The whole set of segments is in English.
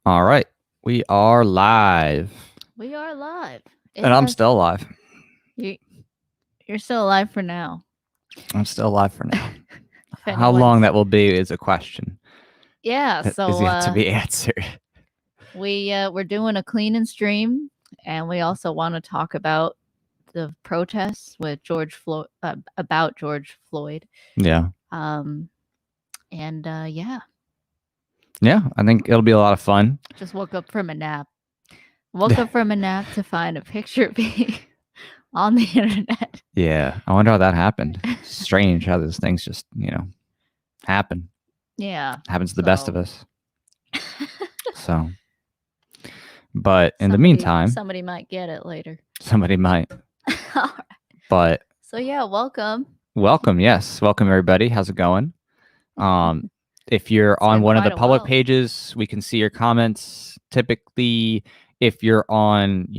All right. We are live. We are live. And I'm still alive. You're still alive for now. I'm still alive for now. How long that will be is a question. Yeah, so is yet to be answered. We're doing a clean and stream, and we also want to talk about the protests with George Floyd about George Floyd. Yeah. Yeah. Yeah, I think it'll be a lot of fun. Just woke up from a nap. Woke up from a nap to find a picture of me on the internet. Yeah, I wonder how that happened. Strange how those things just, happen. Yeah. Happens to the best of us. So, but in the meantime, somebody might get it later. Somebody might. All right. But so yeah, welcome. Welcome, yes. Welcome everybody. How's it going? If you're on one of the public pages, we can see your comments. Typically, if you're on,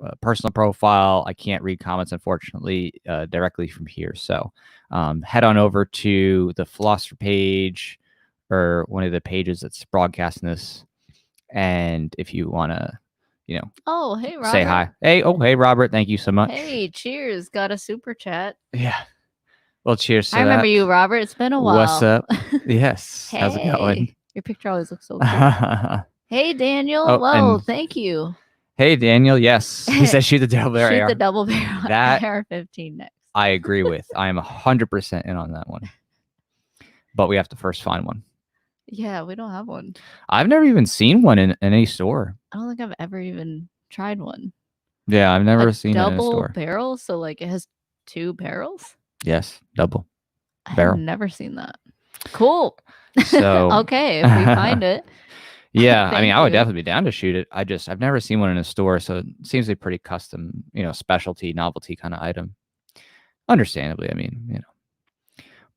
a personal profile, I can't read comments, unfortunately, directly from here. So head on over to the philosopher page or one of the pages that's broadcasting this. And if you want to, oh, hey, Robert. Say hi. Hey, Robert. Thank you so much. Hey, cheers. Got a super chat. Yeah. Well, cheers to I remember you, Robert. It's been a while. What's up? Yes. Hey. How's it going? Your picture always looks so cool. Hey, Daniel. Oh, whoa, thank you. Hey, Daniel. Yes. He said shoot the double barrel AR. Shoot the double barrel AR-15 next. I agree with. I am 100% in on that one. But we have to first find one. Yeah, we don't have one. I've never even seen one in any store. I don't think I've ever even tried one. Yeah, I've never seen it in a store. Double barrel? So, like, it has two barrels? Yes, double barrel. I've never seen that. Cool. So okay, if we find it. Yeah, I mean, I would definitely be down to shoot it. I've never seen one in a store, so it seems to be pretty custom, specialty, novelty kind of item. Understandably, I mean,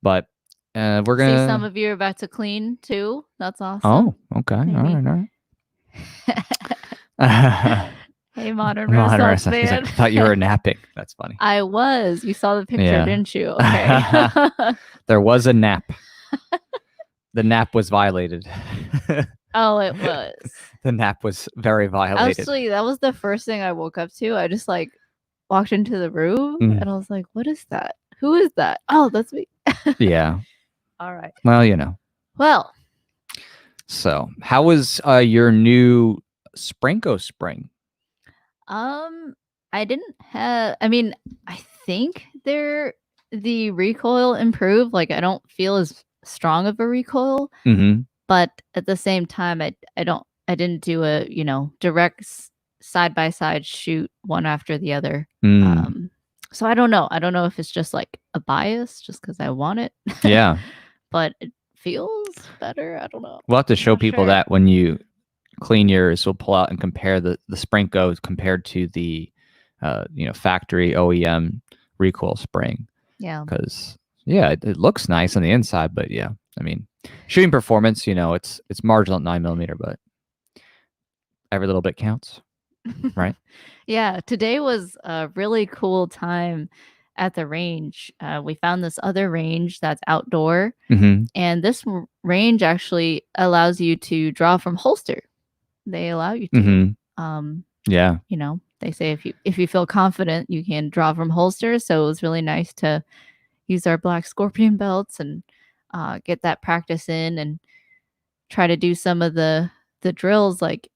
But we're gonna see some of you are about to clean too. That's awesome. Oh, okay. Maybe. All right. Hey, modern Renaissance fan. Like, I thought you were napping. That's funny. I was. You saw the picture, didn't you? Okay. There was a nap. The nap was violated. Oh, it was. The nap was very violated. Actually, that was the first thing I woke up to. I just walked into the room and I was like, what is that? Who is that? Oh, that's me. Yeah. All right. Well, Well. So, how was your new Sprinko spring? I didn't have. I mean, I think the recoil improved. Like, I don't feel as strong of a recoil. Mm-hmm. But at the same time, I didn't do a direct side by side shoot one after the other. So I don't know. I don't know if it's just like a bias, just because I want it. Yeah. But it feels better. I don't know. We'll have to show people that when you clean yours. We'll pull out and compare the Sprinko compared to the factory OEM recoil spring. Yeah. Because it looks nice on the inside, but yeah, I mean, shooting performance, it's marginal at 9mm, but every little bit counts, right? Yeah. Today was a really cool time at the range. We found this other range that's outdoor, and this range actually allows you to draw from holster. They allow you to. Yeah. They say if you feel confident, you can draw from holster. So it was really nice to use our black Scorpion belts and get that practice in and try to do some of the drills like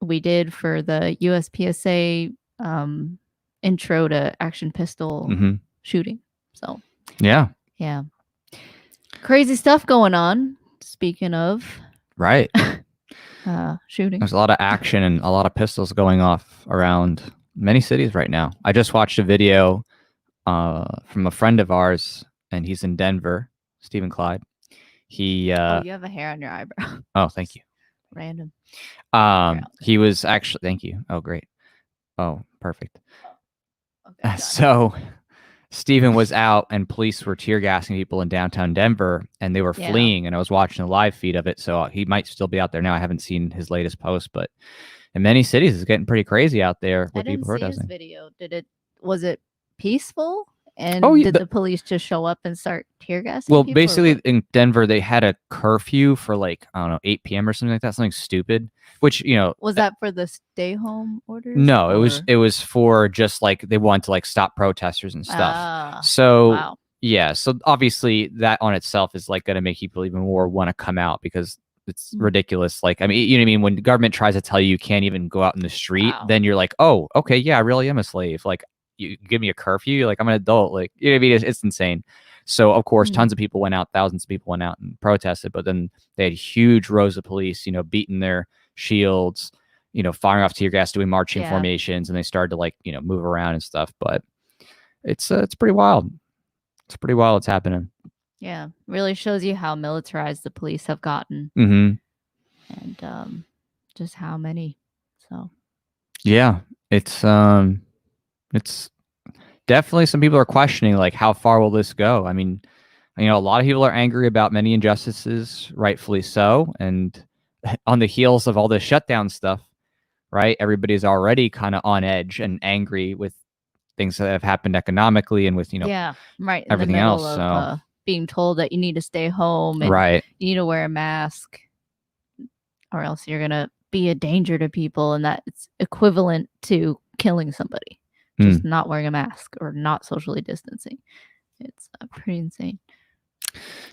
we did for the USPSA intro to action pistol shooting. So yeah, crazy stuff going on. Speaking of shooting, there's a lot of action and a lot of pistols going off around many cities right now. I just watched a video from a friend of ours, and he's in Denver, Stephen Clyde. He you have a hair on your eyebrow. Oh, thank you. Random. He was actually, thank you. Oh, great. Oh, perfect. Okay, so Stephen was out and police were tear gassing people in downtown Denver, and they were fleeing, and I was watching a live feed of it. So he might still be out there now. I haven't seen his latest post, but in many cities it's getting pretty crazy out there with people protesting. His video. Was it peaceful And Oh, yeah, did the police just show up and start tear gassing well, people? or basically what? in Denver, they had a curfew for like, I don't know, 8 p.m. or something like that, something stupid. Which, you know, Was that for the stay home orders? no, or? it was for just like they wanted to like stop protesters and stuff. Ah, So wow. yeah, so obviously that on itself is like going to make people even more want to come out because it's ridiculous. Like, I mean, you know what I mean? When the government tries to tell you can't even go out in the street, Wow. then you're like, oh, okay, yeah, I really am a slave. Like, you give me a curfew, you're like, I'm an adult. Like, you know what I mean? It's insane. So of course, tons of people went out, thousands of people went out and protested, but then they had huge rows of police, you know, beating their shields, you know, firing off tear gas, doing marching formations, and they started to like, you know, move around and stuff. But it's pretty wild. It's pretty wild what's happening. Yeah, really shows you how militarized the police have gotten, and just how many. So yeah, it's definitely some people are questioning like how far will this go. I mean, you know, a lot of people are angry about many injustices, rightfully so, and on the heels of all this shutdown stuff, right? Everybody's already kind of on edge and angry with things that have happened economically and with, you know, right in everything the middle else. of So being told that you need to stay home and right, you need to wear a mask, or else you're gonna be a danger to people, and that it's equivalent to killing somebody. Just not wearing a mask or not socially distancing. It's pretty insane.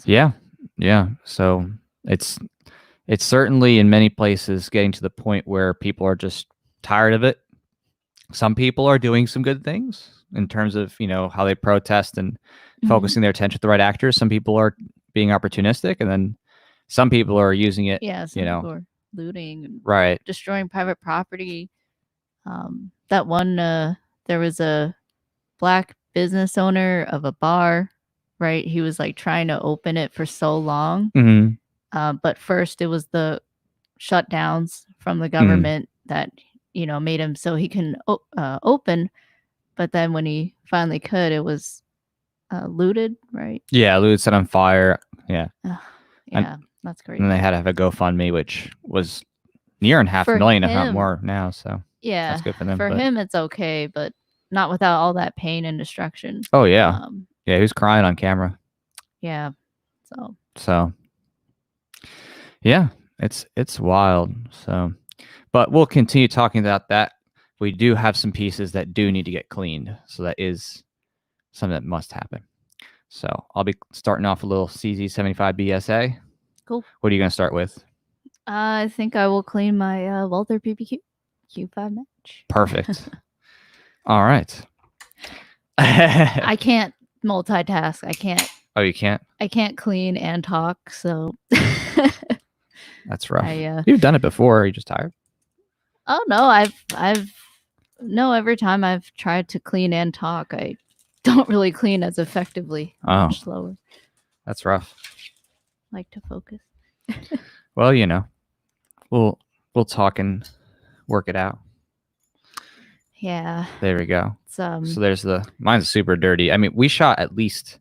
yeah, yeah. So it's certainly in many places getting to the point where people are just tired of it. Some people are doing some good things in terms of, you know, how they protest and focusing their attention to the right actors. Some people are being opportunistic, and then some people are using it, Yeah, some you know, people are looting and right, destroying private property. That one, there was a black business owner of a bar, right? He was like trying to open it for so long. But first it was the shutdowns from the government that, you know, made him so he can open. But then when he finally could, it was looted, right? yeah, looted, set on fire, yeah, Yeah, that's crazy. and they had to have a GoFundMe, which was near and For $500,000, if not him, more now. So yeah, that's good for them. for But him it's okay, but not without all that pain and destruction. oh yeah, yeah, he was crying on camera. Yeah, So yeah, it's wild. So, but we'll continue talking about that. We do have some pieces that do need to get cleaned, so that is something that must happen. So I'll be starting off a little CZ75 BSA. cool. What are you going to start with? I think I will clean my Walther PPQ Q5 match. Perfect. All right. I can't multitask. I can't. Oh, you can't? I can't clean and talk, so that's rough. You've done it before. Are you just tired? Oh no, no, every time I've tried to clean and talk, I don't really clean as effectively. I'm much slower. That's rough. Like to focus. Well, you know, we'll talk and work it out. Yeah. There we go. So there's mine's super dirty. I mean, we shot at least.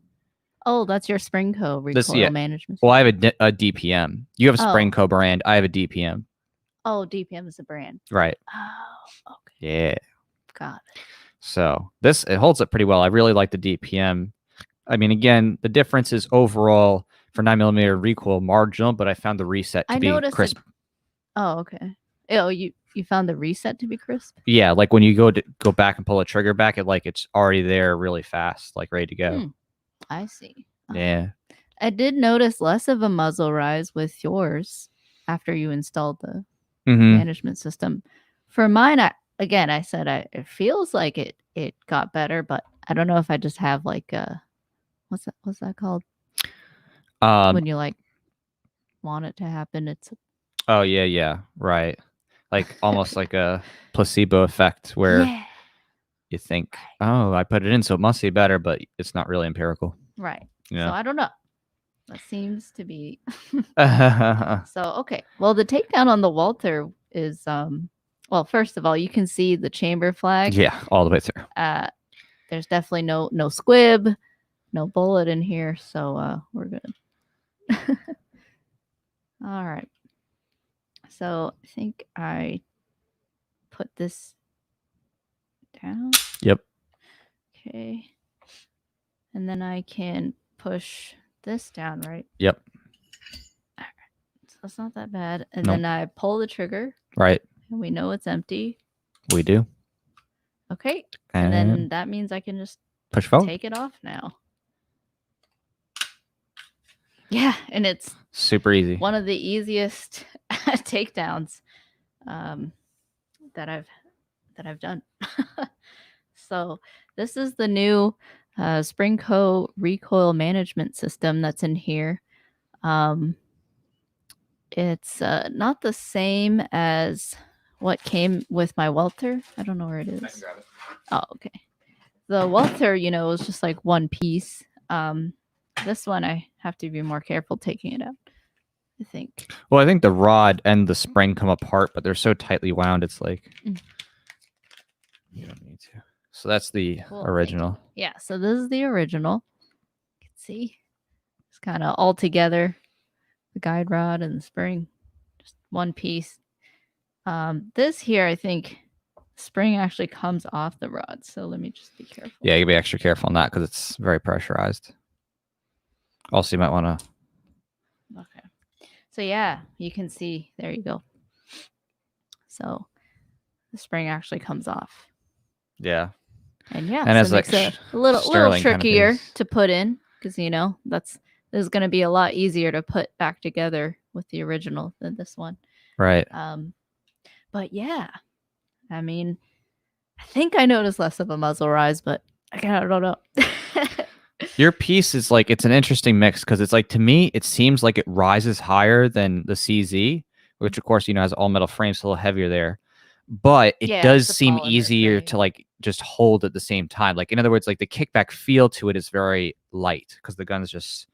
Oh, that's your Springco recoil management. Well, I have a DPM. You have a Springco brand. I have a DPM. Oh, DPM is a brand. Right. Oh, okay. Yeah. Got it. So it holds up pretty well. I really like the DPM. I mean, again, the difference is overall for 9mm recoil marginal, but I found the reset to be crisp. Oh, okay. Oh, you found the reset to be crisp? Yeah, like when you go back and pull a trigger back, it's already there really fast, like ready to go. I see. Yeah. I did notice less of a muzzle rise with yours after you installed the management system. For mine, I said it feels like it got better, but I don't know if I just have like what's that called? When you like want it to happen, it's oh yeah, right. Like almost like a placebo effect where you think, oh, I put it in, so it must be better, but it's not really empirical. Right. Yeah. So I don't know. That seems to be so okay. Well, the takedown on the Walther is well, first of all, you can see the chamber flag. Yeah, all the way through. There's definitely no squib, no bullet in here, so we're good. All right. So I think I put this down. Yep. Okay. And then I can push this down, right? Yep. All right. So that's not that bad. And Nope. then I pull the trigger. Right. And we know it's empty. We do. Okay. And then that means I can just push forward. Take it off now. Yeah, and it's super easy. One of the easiest takedowns that I've done. So this is the new Spring Co. recoil management system that's in here. It's not the same as what came with my welter. I don't know where it is. I can grab it. Oh, okay. The welter, is just like one piece. This one I have to be more careful taking it out, I think. Well, I think the rod and the spring come apart, but they're so tightly wound, it's like you don't need to. So that's the original. Yeah, so this is the original. You can see it's kind of all together. The guide rod and the spring, just one piece. This here, I think, spring actually comes off the rod. So let me just be careful. Yeah, you be extra careful on that because it's very pressurized. Also, you might want to. Okay. So yeah, you can see. There you go. So the spring actually comes off. Yeah. And yeah, and so it makes it a little trickier kind of to put in because this is going to be a lot easier to put back together with the original than this one. Right. But yeah, I mean, I think I noticed less of a muzzle rise, but I don't know. Your piece is like, it's an interesting mix because it's like, to me, it seems like it rises higher than the CZ, which of course, has all metal frames, so a little heavier there. But it does seem easier to like just hold at the same time. Like, in other words, like the kickback feel to it is very light because the gun is just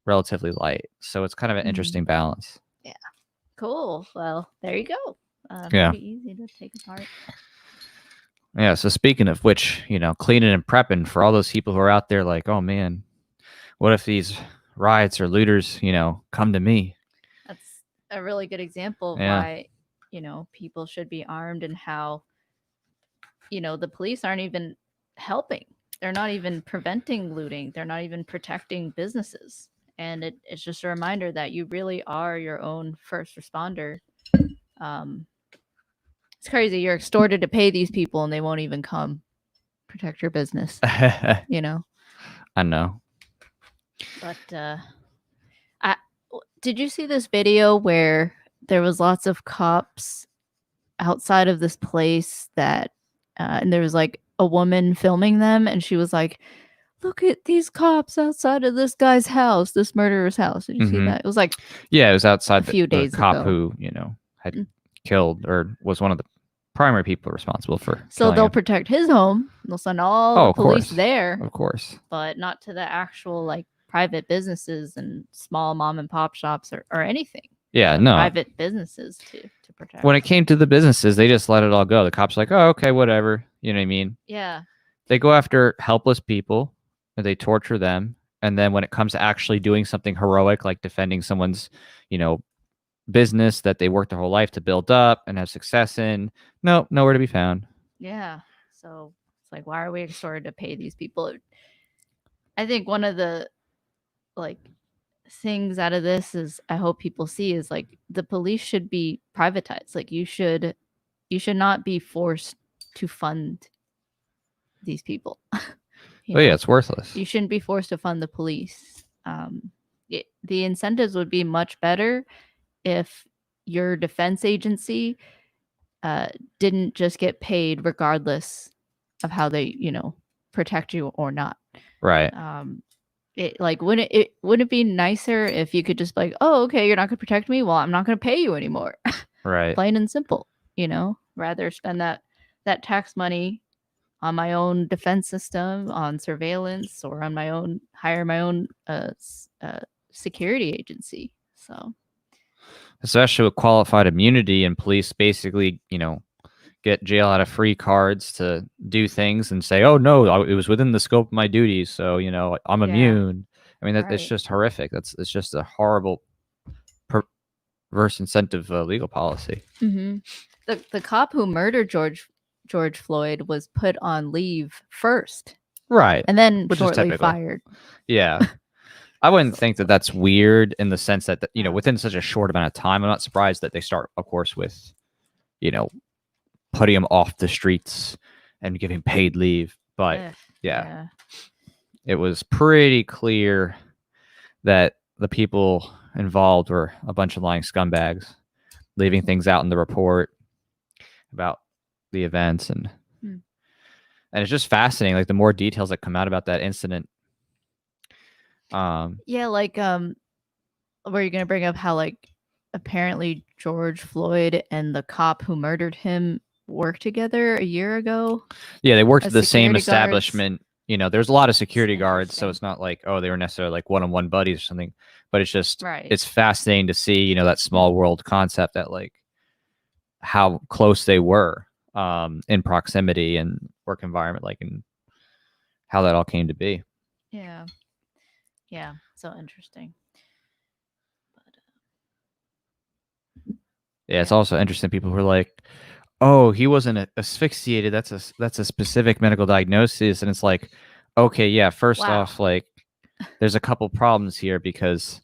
relatively light. So it's kind of an interesting balance. Yeah. Cool. Well, there you go. Yeah. Pretty easy to take apart. Yeah. So speaking of which, cleaning and prepping for all those people who are out there like, oh man, what if these riots or looters, come to me? That's a really good example of why, people should be armed and how, the police aren't even helping. They're not even preventing looting. They're not even protecting businesses. And it's just a reminder that you really are your own first responder. It's crazy. You're extorted to pay these people and they won't even come protect your business. I know. But did you see this video where there was lots of cops outside of this place that and there was like a woman filming them and she was like, look at these cops outside of this guy's house, this murderer's house. Did you see that? It was like, yeah, it was outside a few days cop ago. who, had killed or was one of the primary people responsible for. So they'll protect his home. They'll send all the police there. Of course. But not to the actual like private businesses and small mom and pop shops or anything. Yeah, no. Private businesses to protect. When it came to the businesses, they just let it all go. The cops are like, oh, okay, whatever. You know what I mean? Yeah. They go after helpless people and they torture them. And then when it comes to actually doing something heroic, like defending someone's, business that they worked their whole life to build up and have success in, no, nowhere to be found. Yeah. So it's like, why are we extorted to pay these people? I think one of the things out of this is I hope people see is like the police should be privatized. Like you should not be forced to fund these people. Yeah, it's worthless. You shouldn't be forced to fund the police. The incentives would be much better if your defense agency didn't just get paid regardless of how they, protect you or not. Right. Wouldn't it be nicer if you could just be like, oh, okay, you're not going to protect me? Well, I'm not going to pay you anymore. Right. Plain and simple, rather spend that tax money on my own defense system, on surveillance, or on hire my own security agency. So, especially with qualified immunity and police basically, get jail out of free cards to do things and say, oh no, it was within the scope of my duties, so I'm immune. I mean, it's just horrific. It's just a horrible perverse incentive legal policy. The cop who murdered George Floyd was put on leave first Right. And then Which is shortly typical. fired. Yeah. I wouldn't think that that's weird in the sense that, you know, Yeah. within such a short amount of time, I'm not surprised that they start, of course, with, you know, putting him off the streets and giving paid leave. But yeah, it was pretty clear that the people involved were a bunch of lying scumbags, leaving things out in the report about the events. And it's just fascinating, like the more details that come out about that incident. Yeah, like were you gonna bring up how like apparently George Floyd and the cop who murdered him worked together a year ago? Yeah, they worked at the same security establishment. You know, there's a lot of security That's guards, so interesting. it's not like, oh, they were necessarily like one-on-one buddies or something. But it's just, Right. it's fascinating to see, you know, that small world concept, that like how close they were in proximity and work environment, like, and how that all came to be. Yeah. Yeah. So interesting. Yeah, it's also interesting. People who are like, oh, he wasn't asphyxiated. That's a specific medical diagnosis. And it's like, okay, yeah, first off, like, there's a couple problems here, because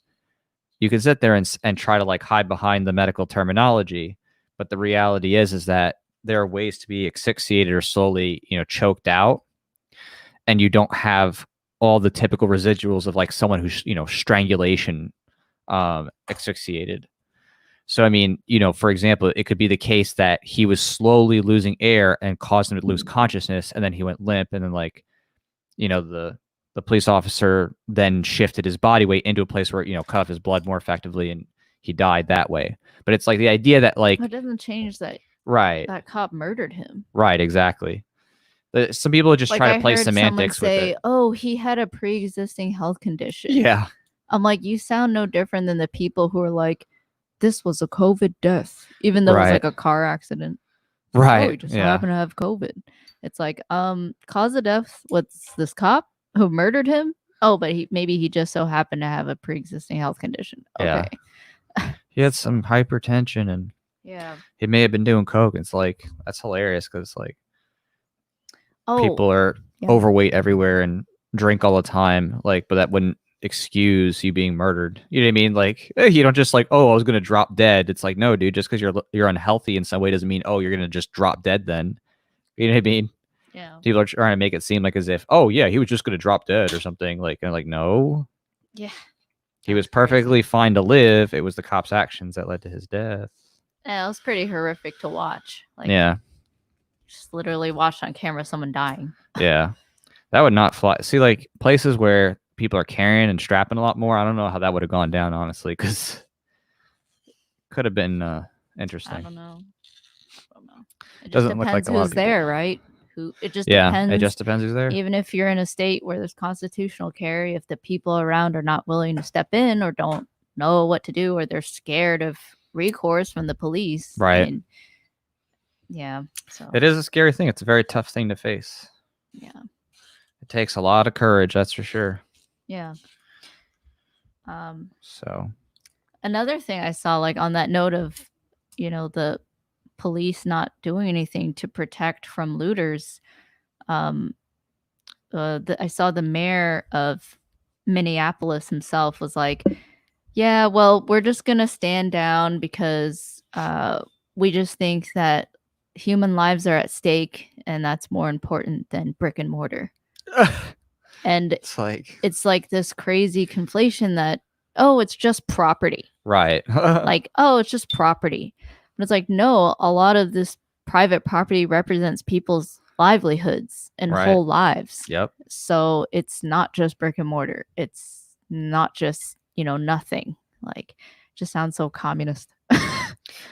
you can sit there and try to like hide behind the medical terminology, but the reality is that there are ways to be asphyxiated or slowly, you know, choked out, and you don't have all the typical residuals of like someone who's, you know, strangulation asphyxiated. So, I mean, you know, for example, it could be the case that he was slowly losing air and caused him to lose consciousness, and then he went limp, and then, like, you know, the police officer then shifted his body weight into a place where, you know, cut off his blood more effectively, and he died that way. But it's like the idea that, like, it doesn't change that that cop murdered him. Right, exactly. Some people just like, try to play semantics with it. Oh, he had a pre-existing health condition. Yeah. I'm like, you sound no different than the people who are like, this was a COVID death, even though it was like a car accident. Right. Oh, he just happened to have COVID. It's like, cause of death was this cop who murdered him. Oh, but maybe he just so happened to have a pre-existing health condition. Okay. Yeah. He had some hypertension, and yeah, he may have been doing coke. It's like, that's hilarious, because like people are overweight everywhere and drink all the time, like, but that wouldn't excuse you being murdered. You know what I mean? Like, you don't just like, oh, I was gonna drop dead. It's like, no, dude, just because you're unhealthy in some way doesn't mean, oh, you're gonna just drop dead then. You know what I mean? Yeah. People are trying to make it seem like as if, oh yeah, he was just gonna drop dead or something. Like, and like, no. Yeah. He was perfectly fine to live. It was the cop's actions that led to his death. Yeah, it was pretty horrific to watch. Like, yeah. Just literally watched on camera someone dying. Yeah. That would not fly. See, like, places where people are carrying and strapping a lot more, I don't know how that would have gone down, honestly, because could have been interesting. I don't know. It just doesn't look like depends who's there, right? It just depends. It just depends who's there. Even if you're in a state where there's constitutional carry, if the people around are not willing to step in or don't know what to do, or they're scared of recourse from the police, right? Yeah. So it is a scary thing. It's a very tough thing to face. Yeah. It takes a lot of courage, that's for sure. Yeah. So another thing I saw, like, on that note of, you know, the police not doing anything to protect from looters, I saw the mayor of Minneapolis himself was like, yeah, well, we're just gonna stand down because we just think that human lives are at stake, and that's more important than brick and mortar. And it's like this crazy conflation that, oh, it's just property. Right. Like, oh, it's just property. But it's like, no, a lot of this private property represents people's livelihoods and whole lives. Yep. So it's not just brick and mortar. It's not just, you know, nothing. Like, it just sounds so communist.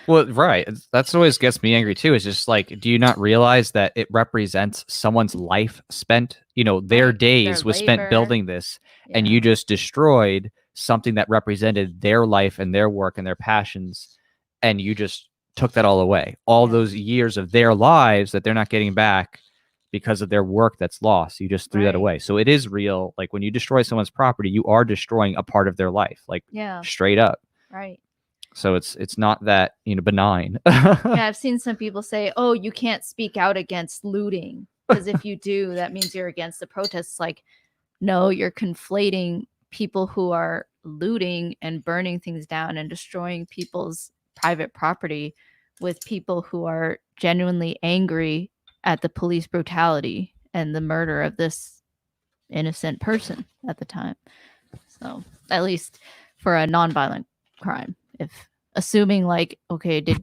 Well, right. That's always gets me angry too. It's just like, do you not realize that it represents someone's life spent, you know, their days was spent building this, and you just destroyed something that represented their life and their work and their passions, and you just took that all away. All those years of their lives that they're not getting back because of their work that's lost. You just threw that away. So it is real. Like, when you destroy someone's property, you are destroying a part of their life, like straight up. Right. So it's not that, you know, benign. Yeah, I've seen some people say, oh, you can't speak out against looting. Because if you do, that means you're against the protests. Like, no, you're conflating people who are looting and burning things down and destroying people's private property with people who are genuinely angry at the police brutality and the murder of this innocent person at the time. So, at least for a nonviolent crime, if assuming like, okay, did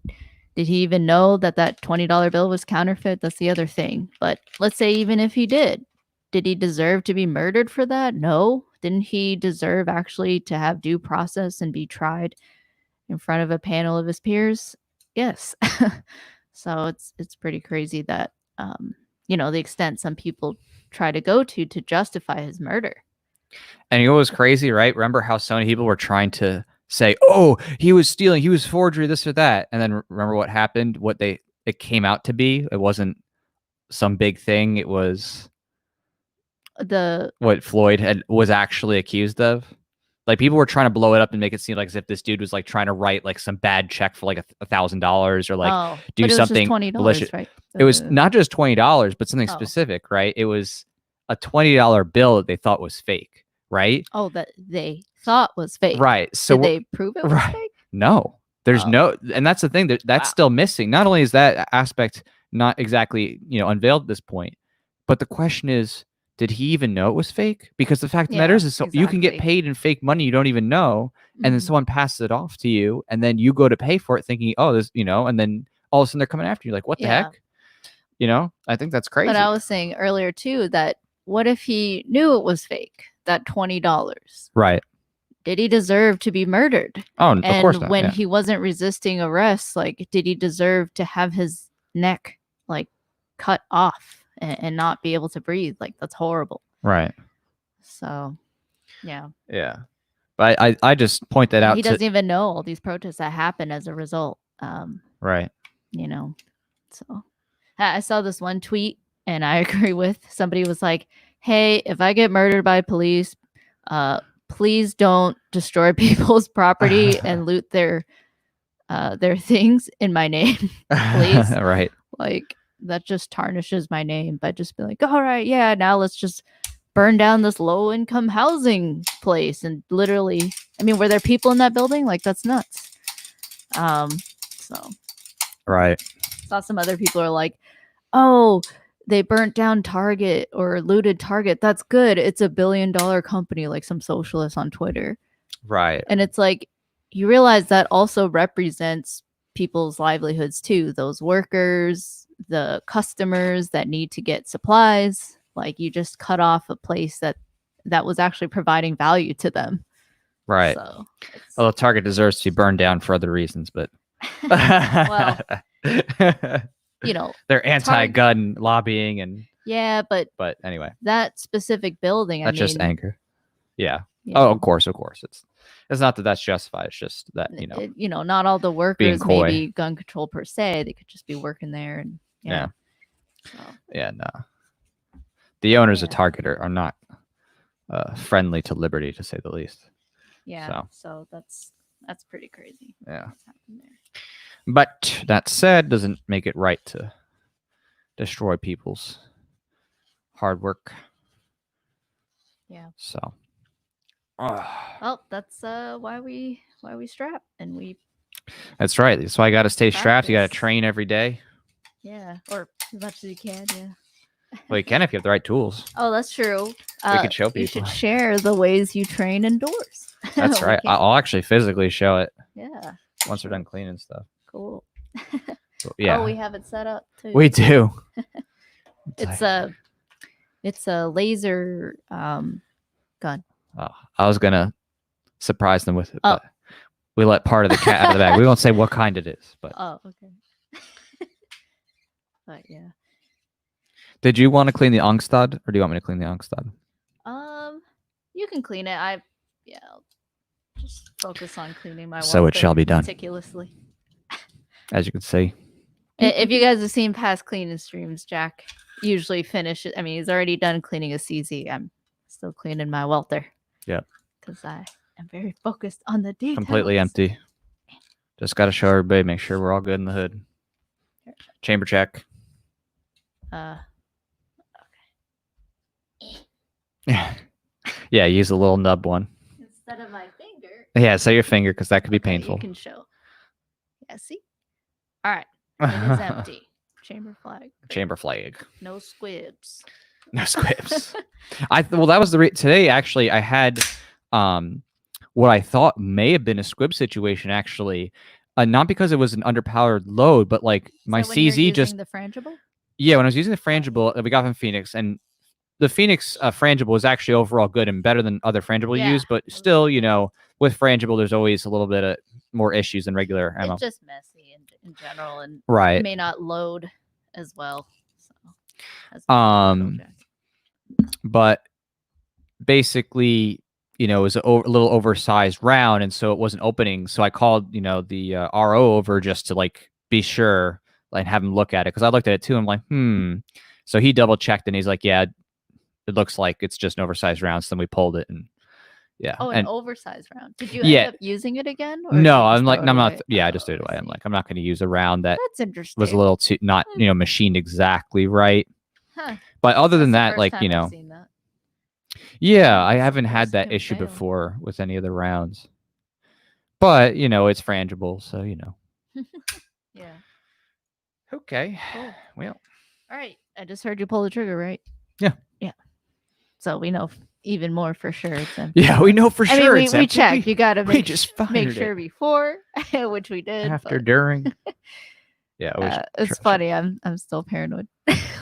he even know that that $20 bill was counterfeit? That's the other thing. But let's say even if he did he deserve to be murdered for that? No. Didn't he deserve actually to have due process and be tried in front of a panel of his peers? Yes. So it's pretty crazy that the extent some people try to go to justify his murder. And you know what was crazy, right? Remember how so many people were trying to say, "Oh, he was stealing, he was forgery, this or that," and then remember what happened? It came out to be? It wasn't some big thing. It was what Floyd was actually accused of. Like, people were trying to blow it up and make it seem like as if this dude was like trying to write like some bad check for like $1,000 or like do something malicious. Right? It was not just $20, but something specific, right? It was a $20 bill that they thought was fake, right? Oh, that they thought was fake, right? So did they prove it was fake? No, there's no, and that's the thing that's still missing. Not only is that aspect not exactly unveiled at this point, but the question is, did he even know it was fake? Because the fact of the matter is so you can get paid in fake money you don't even know, and then someone passes it off to you, and then you go to pay for it thinking, oh, this, and then all of a sudden they're coming after you like, what the heck? I think that's crazy. But I was saying earlier too that what if he knew it was fake, that $20? Right. Did he deserve to be murdered? Oh, of course not. And when he wasn't resisting arrest, like, did he deserve to have his neck like cut off and not be able to breathe? Like, that's horrible. Right. So, yeah. Yeah. But I just point that out. He doesn't even know all these protests that happen as a result. Right. So I saw this one tweet and I agree with. Somebody was like, hey, if I get murdered by police, please don't destroy people's property and loot their things in my name, please. Right. Like, that just tarnishes my name by just being like, all right, yeah, now let's just burn down this low income housing place. And literally, I mean, were there people in that building? Like, that's nuts. So right. Saw some other people are like, oh, they burnt down Target or looted Target. That's good. It's $1 billion company, like some socialists on Twitter. Right. And it's like, you realize that also represents people's livelihoods too. Those workers, the customers that need to get supplies. Like, you just cut off a place that was actually providing value to them. Right. So, although Target deserves to be burned down for other reasons, but well, they're anti-gun lobbying and but anyway, that specific building, that's just anger. Yeah. Oh, of course. It's not that that's justified. It's just that not all the workers may be gun control per se. They could just be working there, and yeah. So. Yeah, no. The owners of Target are not friendly to liberty, to say the least. Yeah. So that's pretty crazy. Yeah. What's happened there. But that said, doesn't make it right to destroy people's hard work. Yeah. So. Well, that's why we strap and we. That's right. That's why you got to stay strapped. You got to train every day. Yeah, or as much as you can. Yeah. Well, you can if you have the right tools. Oh, that's true. We could show people. You should share the ways you train indoors. That's right. I'll actually physically show it. Yeah. Once we're done cleaning stuff. Cool. Yeah. Oh, we have it set up too. We do. It's a laser gun. Oh, I was gonna surprise them with it, but we let part of the cat out of the bag. We won't say what kind it is, but. Oh, okay. But yeah. Did you want to clean the Angstad, or do you want me to clean the Angstad? You can clean it. I'll just focus on cleaning my. So it shall be done. Meticulously. As you can see. If you guys have seen past cleaning streams, Jack usually finishes. I mean, he's already done cleaning a CZ. I'm still cleaning my welter. Yeah. Because I am very focused on the details. Completely empty. Just got to show everybody, make sure we're all good in the hood. Chamber check. Yeah, use a little nub one. Instead of my finger. Yeah, say your finger because that could be painful. You can show. Yeah, see? All right. It is empty. Chamber flag. Chamber flag. No squibs. No squibs. Well, that was today. Actually, I had what I thought may have been a squib situation. Actually, not because it was an underpowered load, but like my CZ just the frangible. Yeah, when I was using the frangible that we got from Phoenix, and the Phoenix frangible was actually overall good and better than other frangible used, but still, with frangible, there's always a little bit of more issues than regular ammo. It's just messy in general, and right. It may not load as well. So, but basically, it was a little oversized round, and so it wasn't opening. So I called, the RO over just to like be sure and have him look at it, because I looked at it too. I'm like, So he double checked, and he's like, yeah, it looks like it's just an oversized round. So then we pulled it, and yeah. Oh, an oversized round. Did you end up using it again? Or no, I'm like, no, I'm not. Yeah, I just threw it away. I'm like, I'm not going to use a round that that's interesting. Was a little too not, machined exactly right. Huh. But other than that, like, yeah, I haven't had that issue before with any of the rounds. But, it's frangible, so, Yeah. Okay. Cool. Well. All right. I just heard you pull the trigger, right? Yeah. Yeah. So we know even more for sure. Yeah, we know for sure. I mean, we checked. You got to make sure before, which we did. After, during. Yeah. It's funny. I'm still paranoid.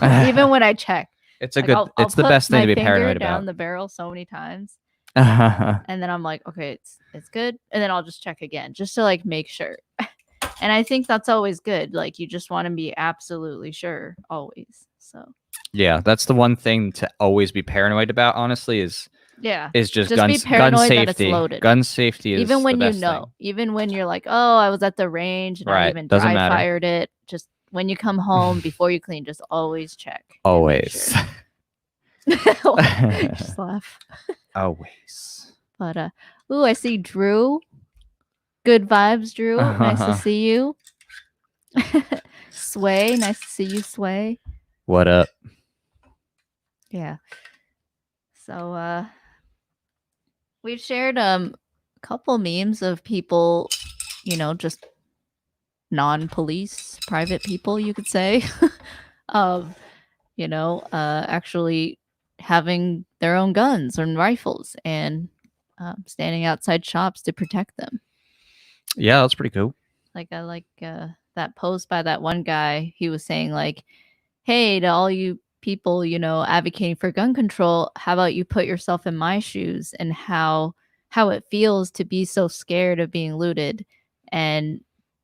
Even when I check. It's a good. It's the best thing to be paranoid about. Down the barrel so many times, and then I'm like, okay, it's good, and then I'll just check again just to like make sure. And I think that's always good. Like you just want to be absolutely sure always. So. Yeah, that's the one thing to always be paranoid about. Honestly, is just gun be gun safety. That it's loaded. Gun safety is even when the best thing. Even when you're like, oh, I was at the range and I even dry fired it. Just when you come home before you clean, just always check. Always. Just laugh. Always. But I see Drew. Good vibes, Drew. Nice to see you. Sway, nice to see you, Sway. What up? Yeah. So we've shared a couple memes of people, just non-police private people, you could say, actually having their own guns and rifles and standing outside shops to protect them. Yeah, that's pretty cool. Like I like that post by that one guy. He was saying like, hey, to all you people, advocating for gun control, how about you put yourself in my shoes and how it feels to be so scared of being looted and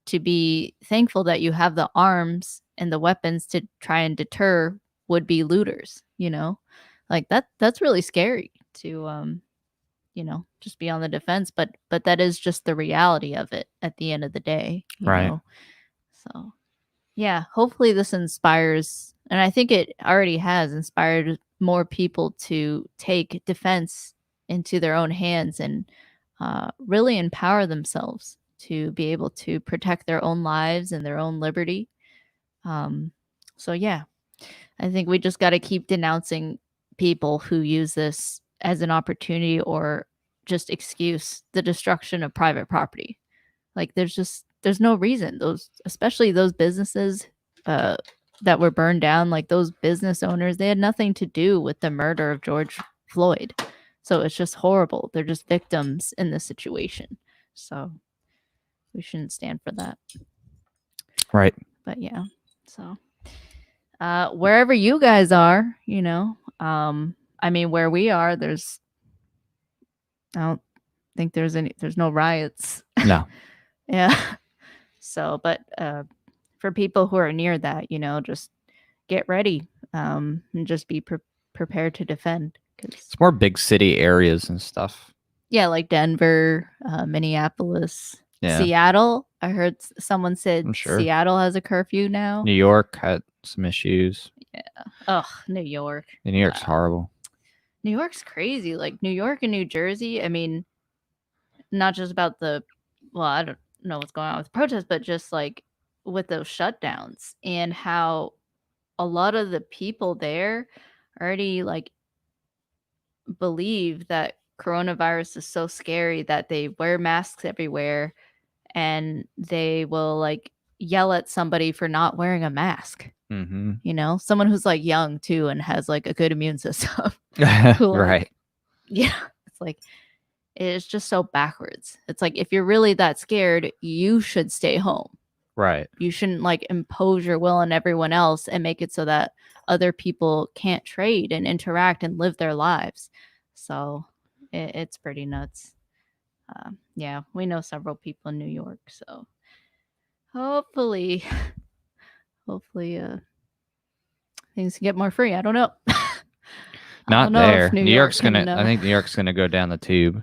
to be thankful that you have the arms and the weapons to try and deter would-be looters, like that's really scary to just be on the defense, but that is just the reality of it at the end of the day, you know? So yeah, hopefully this inspires, and I think it already has inspired more people to take defense into their own hands and really empower themselves to be able to protect their own lives and their own liberty. So yeah, I think we just got to keep denouncing people who use this as an opportunity or just excuse the destruction of private property. Like there's no reason. Especially those businesses that were burned down, like those business owners, they had nothing to do with the murder of George Floyd. So it's just horrible. They're just victims in this situation. So we shouldn't stand for that. Right. But yeah. So wherever you guys are, I mean, where we are, I don't think there's no riots. No. Yeah. So, but for people who are near that, just get ready and just be prepared to defend. It's more big city areas and stuff. Yeah, like Denver, Minneapolis, Seattle. I heard someone said Seattle has a curfew now. New York had some issues. Yeah. Oh, New York. New York's horrible. New York's crazy. Like New York and New Jersey, I mean, not just about I don't know what's going on with protests, but just like with those shutdowns and how a lot of the people there already like believe that coronavirus is so scary that they wear masks everywhere, and they will like yell at somebody for not wearing a mask. Mm-hmm. Someone who's like young too and has like a good immune system. Who, like, Right. Yeah, it's like it's just so backwards. It's like if you're really that scared, you should stay home. Right. You shouldn't like impose your will on everyone else and make it so that other people can't trade and interact and live their lives. So it's pretty nuts. Yeah, we know several people in New York, so hopefully things can get more free. I don't know. Not there. New York's gonna. Can, I think New York's gonna go down the tube.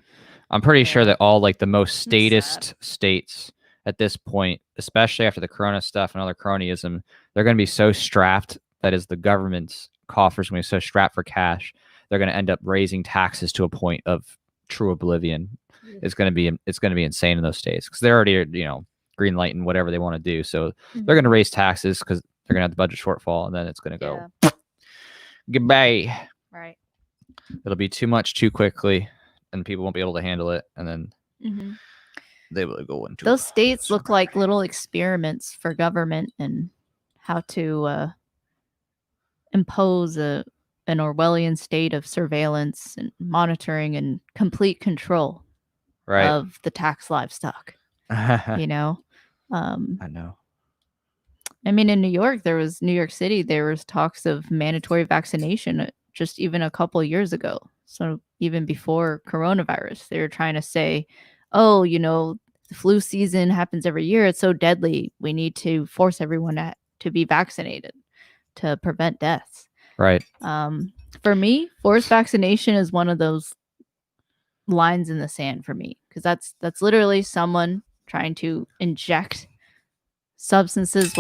I'm pretty sure that all like the most statist states at this point, especially after the corona stuff and other cronyism, they're going to be so strapped. That is, the government's coffers going to be so strapped for cash. They're going to end up raising taxes to a point of true oblivion. It's going to be insane in those states because they're already, green lighting whatever they want to do. So they're going to raise taxes because they're going to have the budget shortfall, and then it's going to go goodbye. Right. It'll be too much too quickly, and people won't be able to handle it, and then they will go into those states look like little experiments for government and how to impose an Orwellian state of surveillance and monitoring and complete control of the tax livestock. I know. I mean, in New York City, there was talks of mandatory vaccination just even a couple years ago. So even before coronavirus, they were trying to say, oh, the flu season happens every year. It's so deadly. We need to force everyone to be vaccinated to prevent deaths. Right. For me, forced vaccination is one of those lines in the sand for me, because that's literally someone trying to inject substances,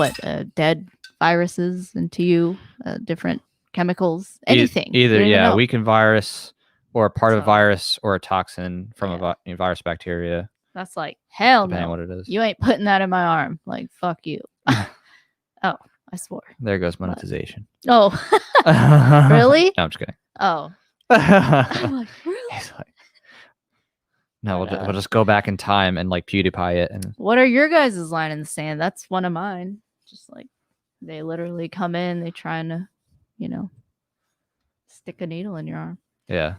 dead viruses into you, different chemicals, anything. Either weakened virus or a part of a virus or a toxin from a virus bacteria. That's like, hell depending no. on what it is. You ain't putting that in my arm. Like, fuck you. Oh, I swore. There goes monetization. Oh. Really? No, I'm just kidding. Oh. I'm like, really? He's like, no, we'll just go back in time and like PewDiePie it. And what are your guys' line in the sand? That's one of mine. Just like they literally come in, they trying to, stick a needle in your arm. Yeah.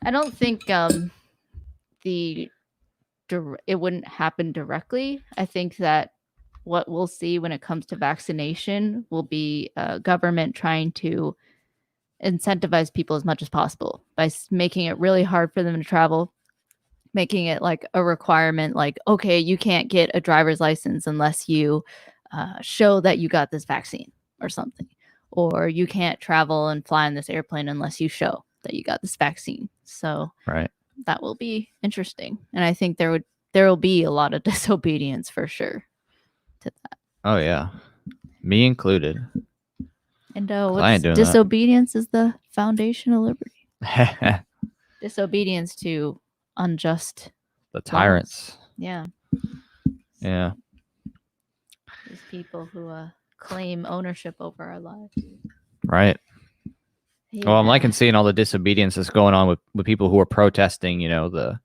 I don't think it wouldn't happen directly. I think that what we'll see when it comes to vaccination will be government trying to incentivize people as much as possible by making it really hard for them to travel, making it like a requirement, like, okay, you can't get a driver's license unless you show that you got this vaccine or something, or you can't travel and fly in this airplane unless you show that you got this vaccine. So that will be interesting, and I think there will be a lot of disobedience for sure to that. Oh yeah, me included. And disobedience is the foundation of liberty. Disobedience to unjust the tyrants. Laws. Yeah. These people who claim ownership over our lives. Right. Yeah. Well, I'm liking seeing all the disobedience that's going on with people who are protesting, the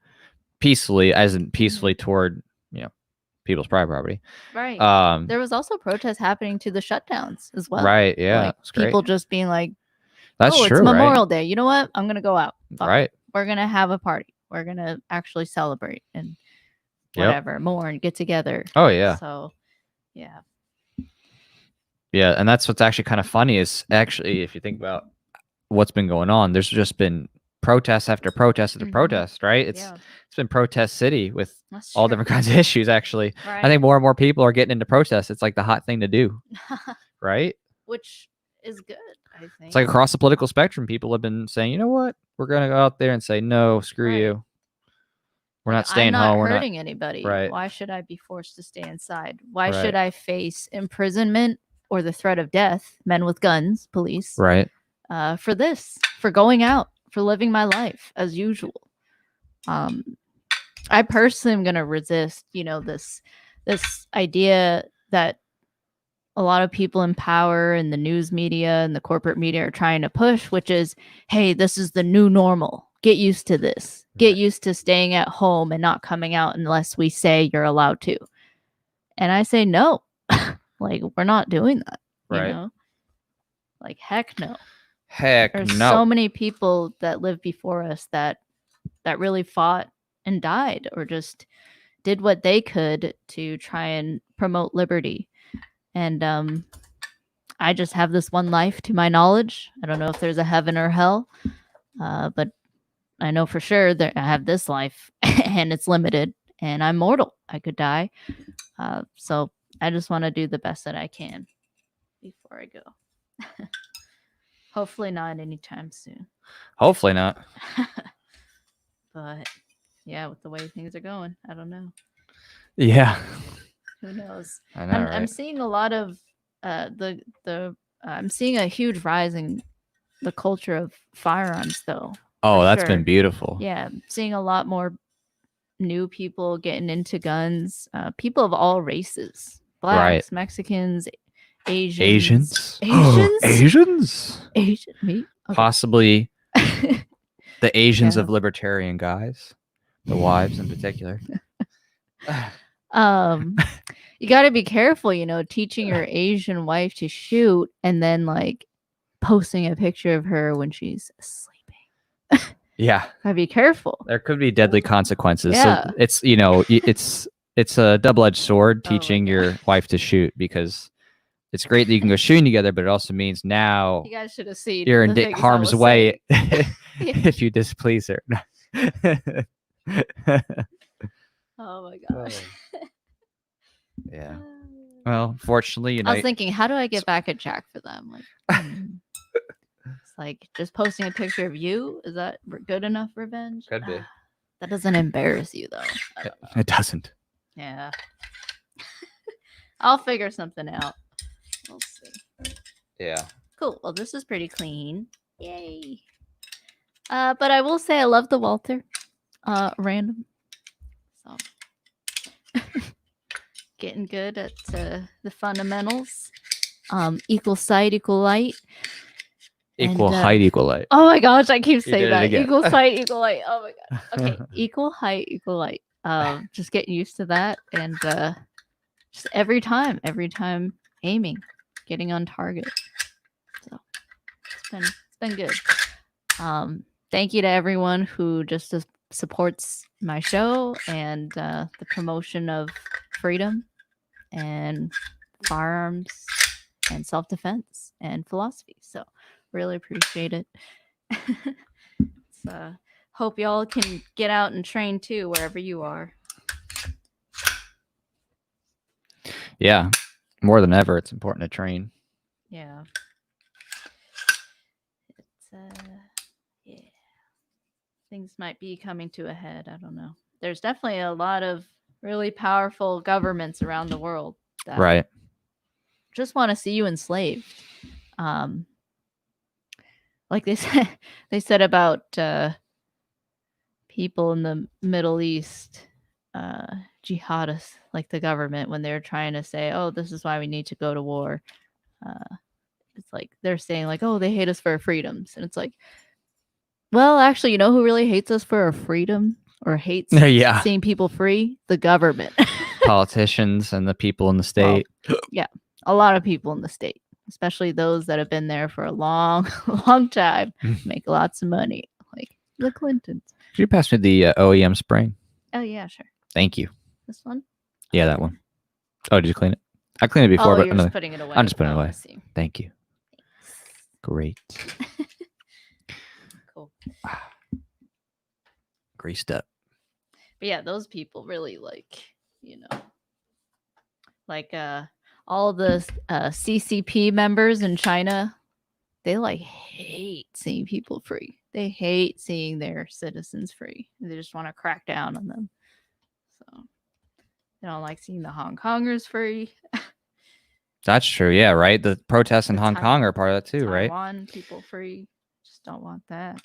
peacefully, as in peacefully toward, people's private property. Right. There was also protests happening to the shutdowns as well. Right. Yeah. Like people just being like, that's true. It's Memorial Day. You know what? I'm going to go out. Right. We're going to have a party. We're going to actually celebrate and whatever, mourn, get together. Oh, yeah. So, yeah. Yeah. And that's what's actually kind of funny is actually, if you think about what's been going on, there's just been protest after protest after protest, right? It's been protest city with all different kinds of issues, actually. Right. I think more and more people are getting into protests. It's like the hot thing to do, right? Which is good, I think. It's like across the political spectrum, people have been saying, you know what? We're going to go out there and say, no, screw you. We're not staying home. We're not hurting anybody. Right. Why should I be forced to stay inside? Why should I face imprisonment or the threat of death, men with guns, police, right? For going out, for living my life as usual. I personally am going to resist, this idea that a lot of people in power and the news media and the corporate media are trying to push, which is, hey, this is the new normal. Get used to this. Get used to staying at home and not coming out unless we say you're allowed to. And I say no. Like, we're not doing that. You know? Like, heck no. There's so many people that lived before us that really fought and died, or just did what they could to try and promote liberty. And I just have this one life to my knowledge. I don't know if there's a heaven or hell, but I know for sure that I have this life and it's limited and I'm mortal. I could die. So I just want to do the best that I can before I go. Hopefully not anytime soon. Hopefully not. But yeah, with the way things are going, I don't know. Yeah. Who knows? I know, right? I'm seeing a lot of I'm seeing a huge rise in the culture of firearms, though. Oh, that's been beautiful. Yeah, I'm seeing a lot more new people getting into guns. People of all races: blacks, Mexicans, Asians. Asians. Me? Okay. Possibly the Asians of libertarian guys, the wives in particular. You got to be careful, teaching your Asian wife to shoot and then like posting a picture of her when she's sleeping. Yeah. Gotta be careful. There could be deadly consequences. Yeah. So it's, it's a double-edged sword teaching your wife to shoot, because it's great that you can go shooting together, but it also means now you guys should have seen you're in harm's way if you displease her. Oh my gosh. Yeah. Well, fortunately, I was thinking, how do I get back at Jack for them? Like, it's like just posting a picture of you. Is that good enough revenge? Could be. That doesn't embarrass you, though. It doesn't. Yeah. I'll figure something out. We'll see. Yeah. Cool. Well, this is pretty clean. Yay. But I will say I love the Walther. Random. So. Getting good at the fundamentals. Equal sight, equal light. Equal height, equal light. Oh my gosh, I keep saying that. Equal sight, equal light. Oh my god. Okay, equal height, equal light. Just getting used to that, and just every time aiming, getting on target. So it's been good. Thank you to everyone who just supports my show and the promotion of freedom and firearms and self-defense and philosophy. So really appreciate it. So hope y'all can get out and train too, wherever you are. Yeah, more than ever, it's important to train. Yeah. It's yeah. Things might be coming to a head. I don't know. There's definitely a lot of really powerful governments around the world that just want to see you enslaved. Like they said about people in the Middle East, jihadists, like the government, when they're trying to say, oh, this is why we need to go to war. It's like they're saying like, oh, they hate us for our freedoms. And it's like, well, actually, you know who really hates us for our freedom or hates seeing people free? The government. Politicians and the people in the state. Well, yeah, a lot of people in the state, especially those that have been there for a long, long time, make lots of money, like the Clintons. Could you pass me the OEM spring? Oh, yeah, sure. Thank you. This one? Yeah, that one. Oh, did you clean it? I cleaned it before, but you're just putting it away. I'm just putting it away. Thank you. Thanks. Great. Cool. Greased up. But yeah, those people really all the CCP members in China, they hate seeing people free. They hate seeing their citizens free. They just want to crack down on them. So they don't like seeing the Hong Kongers free. That's true. Yeah, right. The protests in Hong Kong are part of that too, right? Taiwan people free. Just don't want that.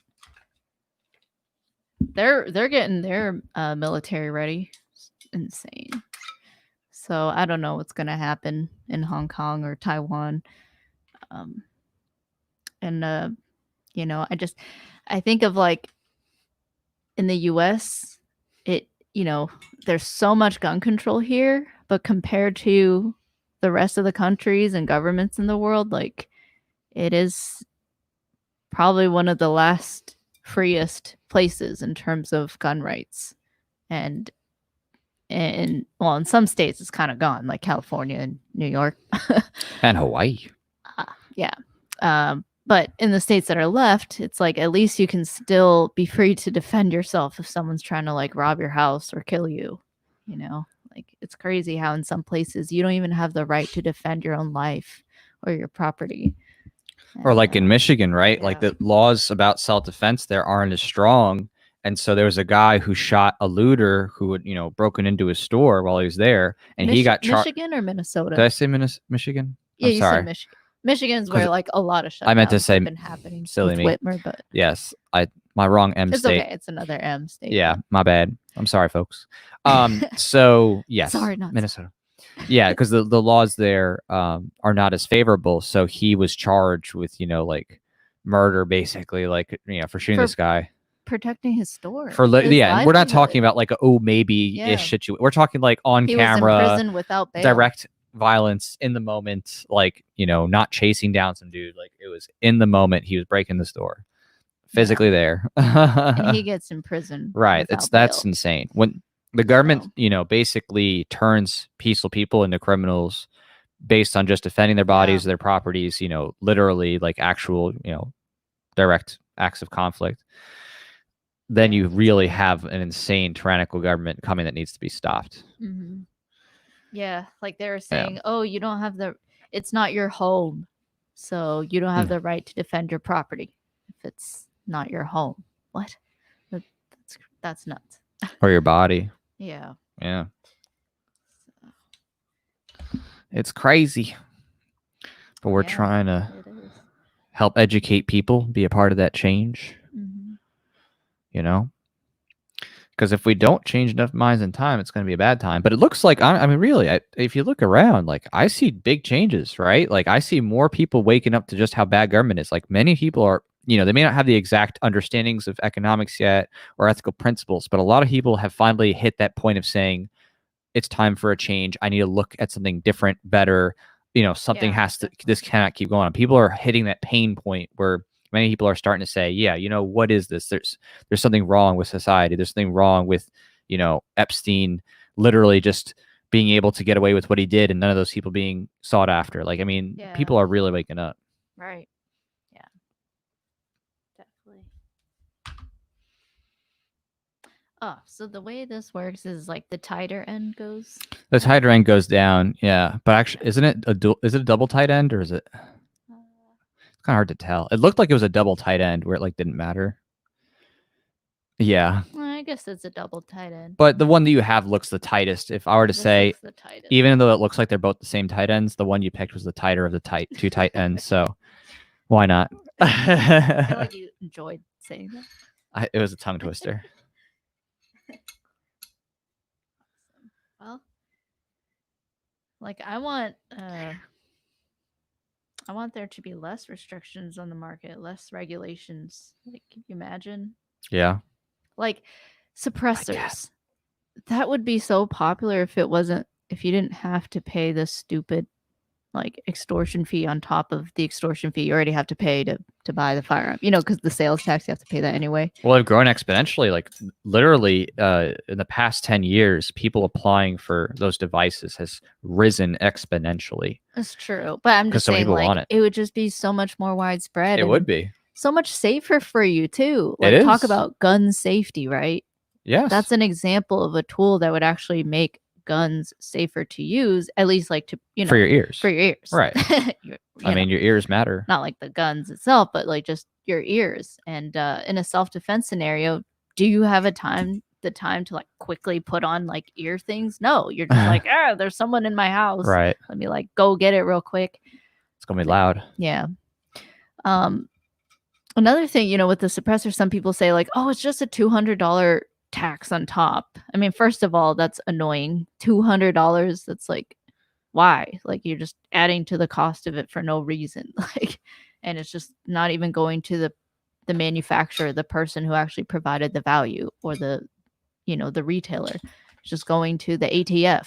They're getting their military ready. It's insane. So I don't know what's going to happen in Hong Kong or Taiwan. You know, I think of like in the US, there's so much gun control here, but compared to the rest of the countries and governments in the world, like it is probably one of the last freest places in terms of gun rights. And in some states it's kind of gone, like California and New York. And Hawaii. Yeah. But in the states that are left, it's like at least you can still be free to defend yourself if someone's trying to like rob your house or kill you. You know, like it's crazy how in some places you don't even have the right to defend your own life or your property. Or like in Michigan, right? Yeah. Like the laws about self-defense there aren't as strong. And so there was a guy who shot a looter who had, broken into his store while he was there, and he got charged. Michigan or Minnesota? Did I say Michigan? Yeah, you said Michigan. Michigan's where like a lot of shutdowns I meant to say have been happening. Silly me. Whitmer, but yes, my wrong M it's state. Okay, it's another M state. Yeah, my bad. I'm sorry, folks. So yes, sorry, not Minnesota. Yeah, because the laws there are not as favorable. So he was charged with like murder, basically, like for shooting this guy, protecting his store. And we're not talking about like maybe-ish situation. We're talking like on camera, was in prison without bail. Direct violence in the moment, like not chasing down some dude. Like it was in the moment he was breaking the store, physically there, and he gets in prison. Right, that's insane. When the government, basically turns peaceful people into criminals based on just defending their bodies, their properties, literally like actual, direct acts of conflict, then you really have an insane tyrannical government coming that needs to be stopped. Mm-hmm. Yeah, like they were saying, oh, you don't have it's not your home, so you don't have the right to defend your property if it's not your home. What? That's nuts. Or your body. Yeah. Yeah. It's crazy. But we're trying to help educate people, be a part of that change. Mm-hmm. Because if we don't change enough minds in time, it's going to be a bad time. But it looks like, I mean, really, if you look around, like I see big changes, right? Like I see more people waking up to just how bad government is. Like many people are, they may not have the exact understandings of economics yet or ethical principles, but a lot of people have finally hit that point of saying, it's time for a change. I need to look at something different, better. Something has to, this cannot keep going on. People are hitting that pain point where many people are starting to say, yeah, what is this? There's something wrong with society. There's something wrong with, Epstein literally just being able to get away with what he did and none of those people being sought after. Like, I mean, people are really waking up. Right. Yeah. Definitely. Oh, so the way this works is like the tighter end goes. The tighter end goes down. Yeah. But actually, is it a double tight end or is it? Kind of hard to tell. It looked like it was a double tight end where it like didn't matter. Yeah. Well, I guess it's a double tight end. But the one that you have looks the tightest. If I were to say, even though it looks like they're both the same tight ends, the one you picked was the tighter of the two tight ends. So why not? I feel like you enjoyed saying that. It was a tongue twister. Well, like I want there to be less restrictions on the market, less regulations. Like, can you imagine? Yeah. Like suppressors. That would be so popular if you didn't have to pay this stupid like extortion fee on top of the extortion fee you already have to pay to buy the firearm. Because the sales tax, you have to pay that anyway. Well, they've grown exponentially. Like literally in the past 10 years, people applying for those devices has risen exponentially. That's true. But I'm just saying like it would just be so much more widespread. It would be. So much safer for you too. Like talk about gun safety, right? Yes. That's an example of a tool that would actually make guns safer to use, at least like to for your ears, right? I mean, your ears matter, not like the guns itself, but like just your ears. And in a self-defense scenario, do you have the time to like quickly put on like ear things? No, you're just like, there's someone in my house, right? Let me like go get it real quick. It's gonna be loud. Yeah. Another thing, with the suppressor, some people say like, oh, it's just a $200 tax on top. I mean, first of all, that's annoying. $200. That's like, why? Like, you're just adding to the cost of it for no reason. Like, and it's just not even going to the manufacturer, the person who actually provided the value, or the retailer. It's just going to the ATF,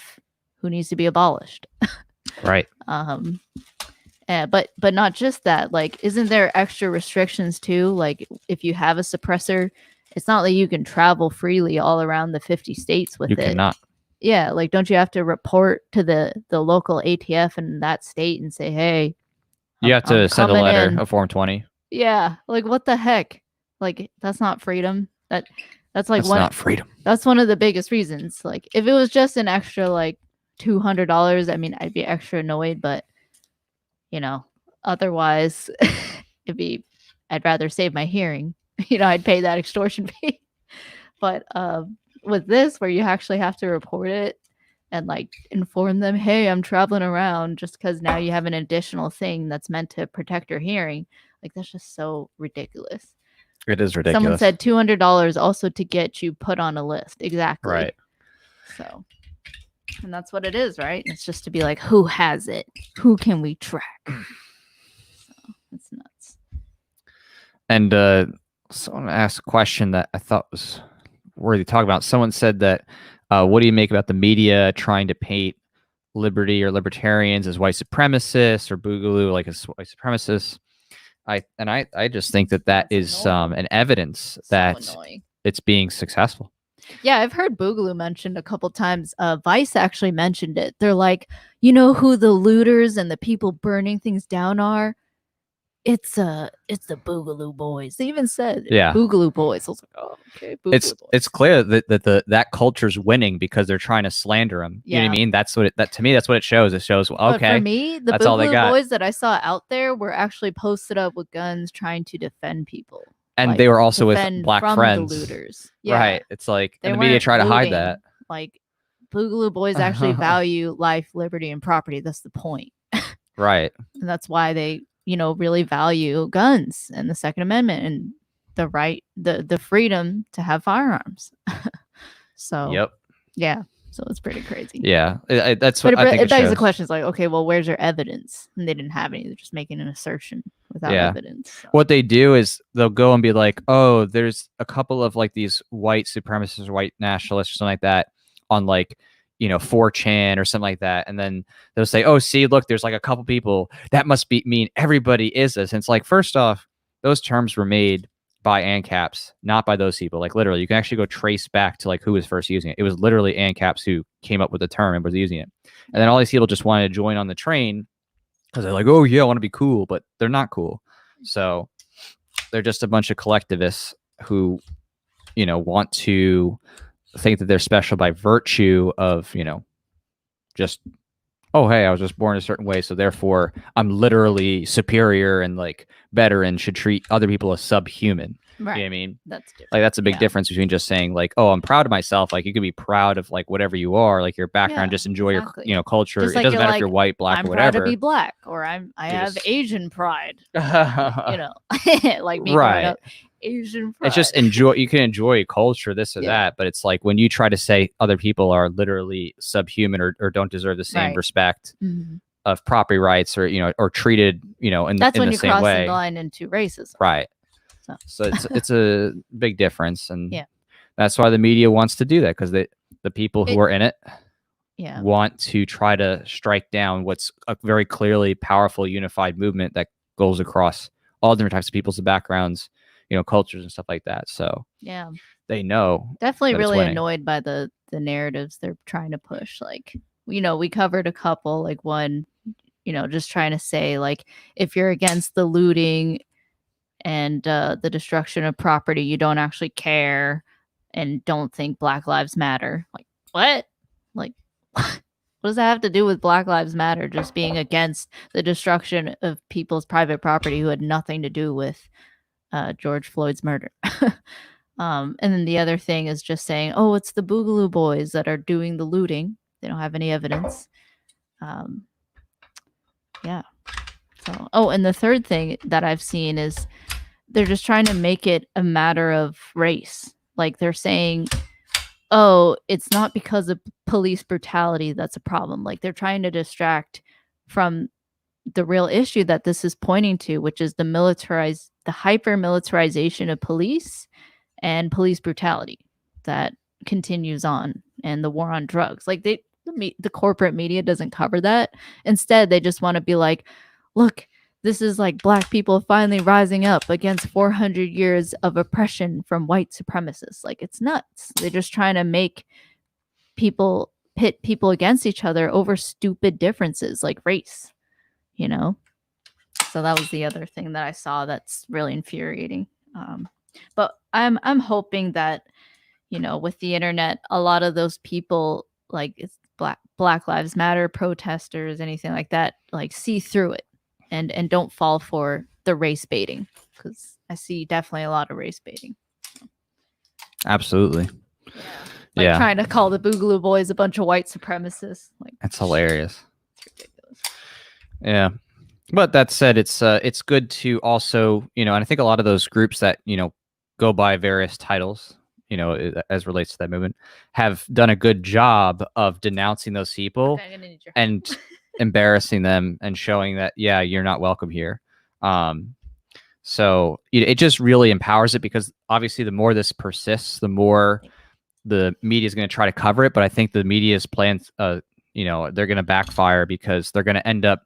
who needs to be abolished. Right. But not just that. Like, isn't there extra restrictions too? Like, if you have a suppressor, it's not like you can travel freely all around the 50 states with it. You cannot. Yeah, like, don't you have to report to the local ATF in that state and say, hey, you have to send a letter, a Form 20. Yeah, like, what the heck? Like, that's not freedom. That's not freedom. That's one of the biggest reasons. Like, if it was just an extra like $200, I mean, I'd be extra annoyed, but otherwise I'd rather save my hearing. I'd pay that extortion fee. But with this, where you actually have to report it and like inform them, hey, I'm traveling around, just because now you have an additional thing that's meant to protect your hearing, like, that's just so ridiculous. It is ridiculous. Someone said $200 also to get you put on a list. Exactly. Right. So, and that's what it is, right? It's just to be like, who has it? Who can we track? So it's nuts. And someone asked a question that I thought was worthy to talk about. Someone said that, what do you make about the media trying to paint liberty or libertarians as white supremacists, or Boogaloo like as white supremacists? I just think that is an evidence that it's being successful. Yeah, I've heard Boogaloo mentioned a couple times. Vice actually mentioned it. They're like, you know who the looters and the people burning things down are? It's the Boogaloo boys. They even said, yeah, Boogaloo boys. I was like, oh, okay. Boogaloo boys. It's clear that culture's winning because they're trying to slander them. Yeah. You know what I mean? That's what to me, that's what it shows. It shows, well, okay. But for me, the Boogaloo boys that I saw out there were actually posted up with guns trying to defend people. And they were also with black friends. The looters. Yeah. Right. It's like, and the media try to hide that. Like, Boogaloo boys actually value life, liberty, and property. That's the point. Right. And that's why they, really value guns and the Second Amendment and the right, the freedom to have firearms. So, yep. Yeah. So it's pretty crazy. Yeah. That's what I think it begs the question. It's like, okay, well, where's your evidence? And they didn't have any. They're just making an assertion without evidence. So. What they do is they'll go and be like, oh, there's a couple of like these white supremacists or white nationalists or something like that on like, 4chan or something like that. And then they'll say, oh, see, look, there's like a couple people that must mean everybody is this. And it's like, first off, those terms were made by ANCAPs, not by those people. Like, literally, you can actually go trace back to like who was first using it. It was literally ANCAPs who came up with the term and was using it. And then all these people just wanted to join on the train because they're like, oh yeah, I want to be cool, but they're not cool. So they're just a bunch of collectivists who, want to think that they're special by virtue of, just, oh, hey, I was just born a certain way, so therefore I'm literally superior and like better and should treat other people as subhuman. Right. You know what I mean? That's different. Like, that's a big difference between just saying like, oh, I'm proud of myself. Like, you can be proud of like whatever you are, like your background, just enjoy your, culture. It doesn't matter if you're white, black, or whatever. I'm proud to be black, or I have Asian pride. Like me growing up, Asian pride. It's just you can enjoy culture, this or that, but it's like when you try to say other people are literally subhuman or don't deserve the same respect of property rights, or or treated in the same way. That's when you cross the line into racism. Right. So it's a big difference, and that's why the media wants to do that, because the people who are in it want to try to strike down what's a very clearly powerful unified movement that goes across all different types of people's backgrounds, cultures and stuff like that. So they know. Definitely really annoyed by the narratives they're trying to push. Like, we covered a couple, like one, just trying to say like, if you're against the looting and the destruction of property, you don't actually care and don't think Black Lives Matter. Like, what? Like, what does that have to do with Black Lives Matter? Just being against the destruction of people's private property who had nothing to do with George Floyd's murder. And then the other thing is just saying, oh, it's the Boogaloo boys that are doing the looting. They don't have any evidence. So, and the third thing that I've seen is they're just trying to make it a matter of race. Like, they're saying, oh, it's not because of police brutality that's a problem. Like, they're trying to distract from the real issue that this is pointing to, which is the hyper militarization of police and police brutality that continues on, and the war on drugs. Like, the corporate media doesn't cover that. Instead, they just want to be like, look, this is like black people finally rising up against 400 years of oppression from white supremacists. Like, it's nuts. They're just trying to make pit people against each other over stupid differences like race, you know? So that was the other thing that I saw that's really infuriating. But I'm hoping that, you know, with the internet, a lot of those people, like, it's Black Lives Matter protesters, anything like that, like, see through it and don't fall for the race baiting, because I see definitely a lot of race baiting. Absolutely. Like, trying to call the Boogaloo Boys a bunch of white supremacists. Like, that's hilarious. It's ridiculous. Yeah. But that said, it's good to also, you know, and I think a lot of those groups that, you know, go by various titles, you know, as relates to that movement, have done a good job of denouncing those people. Okay, I'm gonna need your help. And embarrassing them and showing that, yeah, you're not welcome here. So it just really empowers it, because obviously the more this persists, the more the media is going to try to cover it. But I think the media's plans, you know, they're going to backfire, because they're going to end up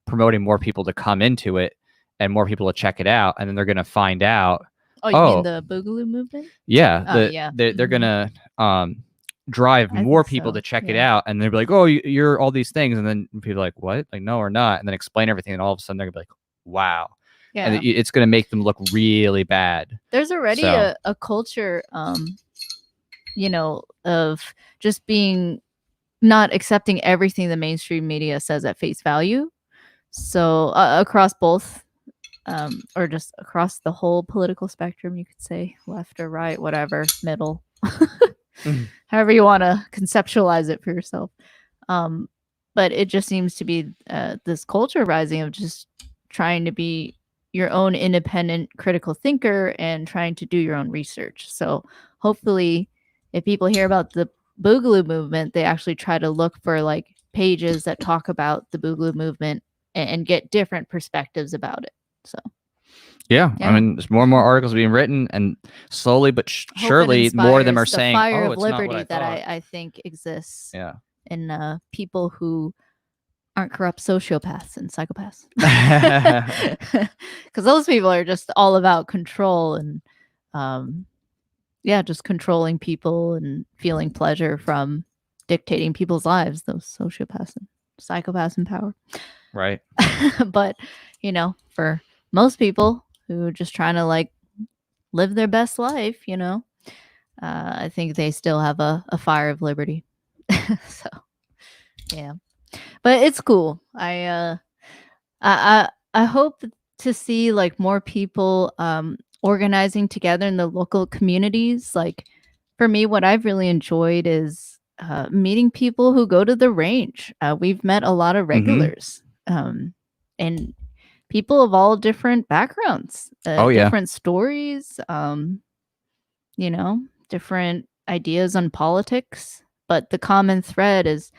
promoting more people to come into it and more people to check it out, and then they're going to find out. Oh, you mean the Boogaloo movement? Yeah, they're going to drive more people to check it out, and they'll be like, oh, you're all these things, and then people are like, what? Like, no, we're not. And then explain everything, and all of a sudden they're gonna be like, wow. Yeah. And it's gonna make them look really bad. There's already a culture, you know, of just being not accepting everything the mainstream media says at face value. So across both, or just across the whole political spectrum, you could say, left or right, whatever, middle. However you want to conceptualize it for yourself. But it just seems to be this culture rising of just trying to be your own independent critical thinker and trying to do your own research. So hopefully, if people hear about the Boogaloo movement, they actually try to look for like pages that talk about the Boogaloo movement and get different perspectives about it. So yeah, I mean, there's more and more articles being written, and slowly but surely more of them are saying, fire oh, of it's liberty not what that I I think exists in people who aren't corrupt sociopaths and psychopaths. Because those people are just all about control and just controlling people and feeling pleasure from dictating people's lives, those sociopaths and psychopaths in power. Right. But, you know, for most people who are just trying to like live their best life, you know, I think they still have a fire of liberty. So, yeah, but it's cool. I hope to see like more people organizing together in the local communities. Like, for me, what I've really enjoyed is meeting people who go to the range. We've met a lot of regulars, and people of all different backgrounds, different stories, you know, different ideas on politics. But the common thread is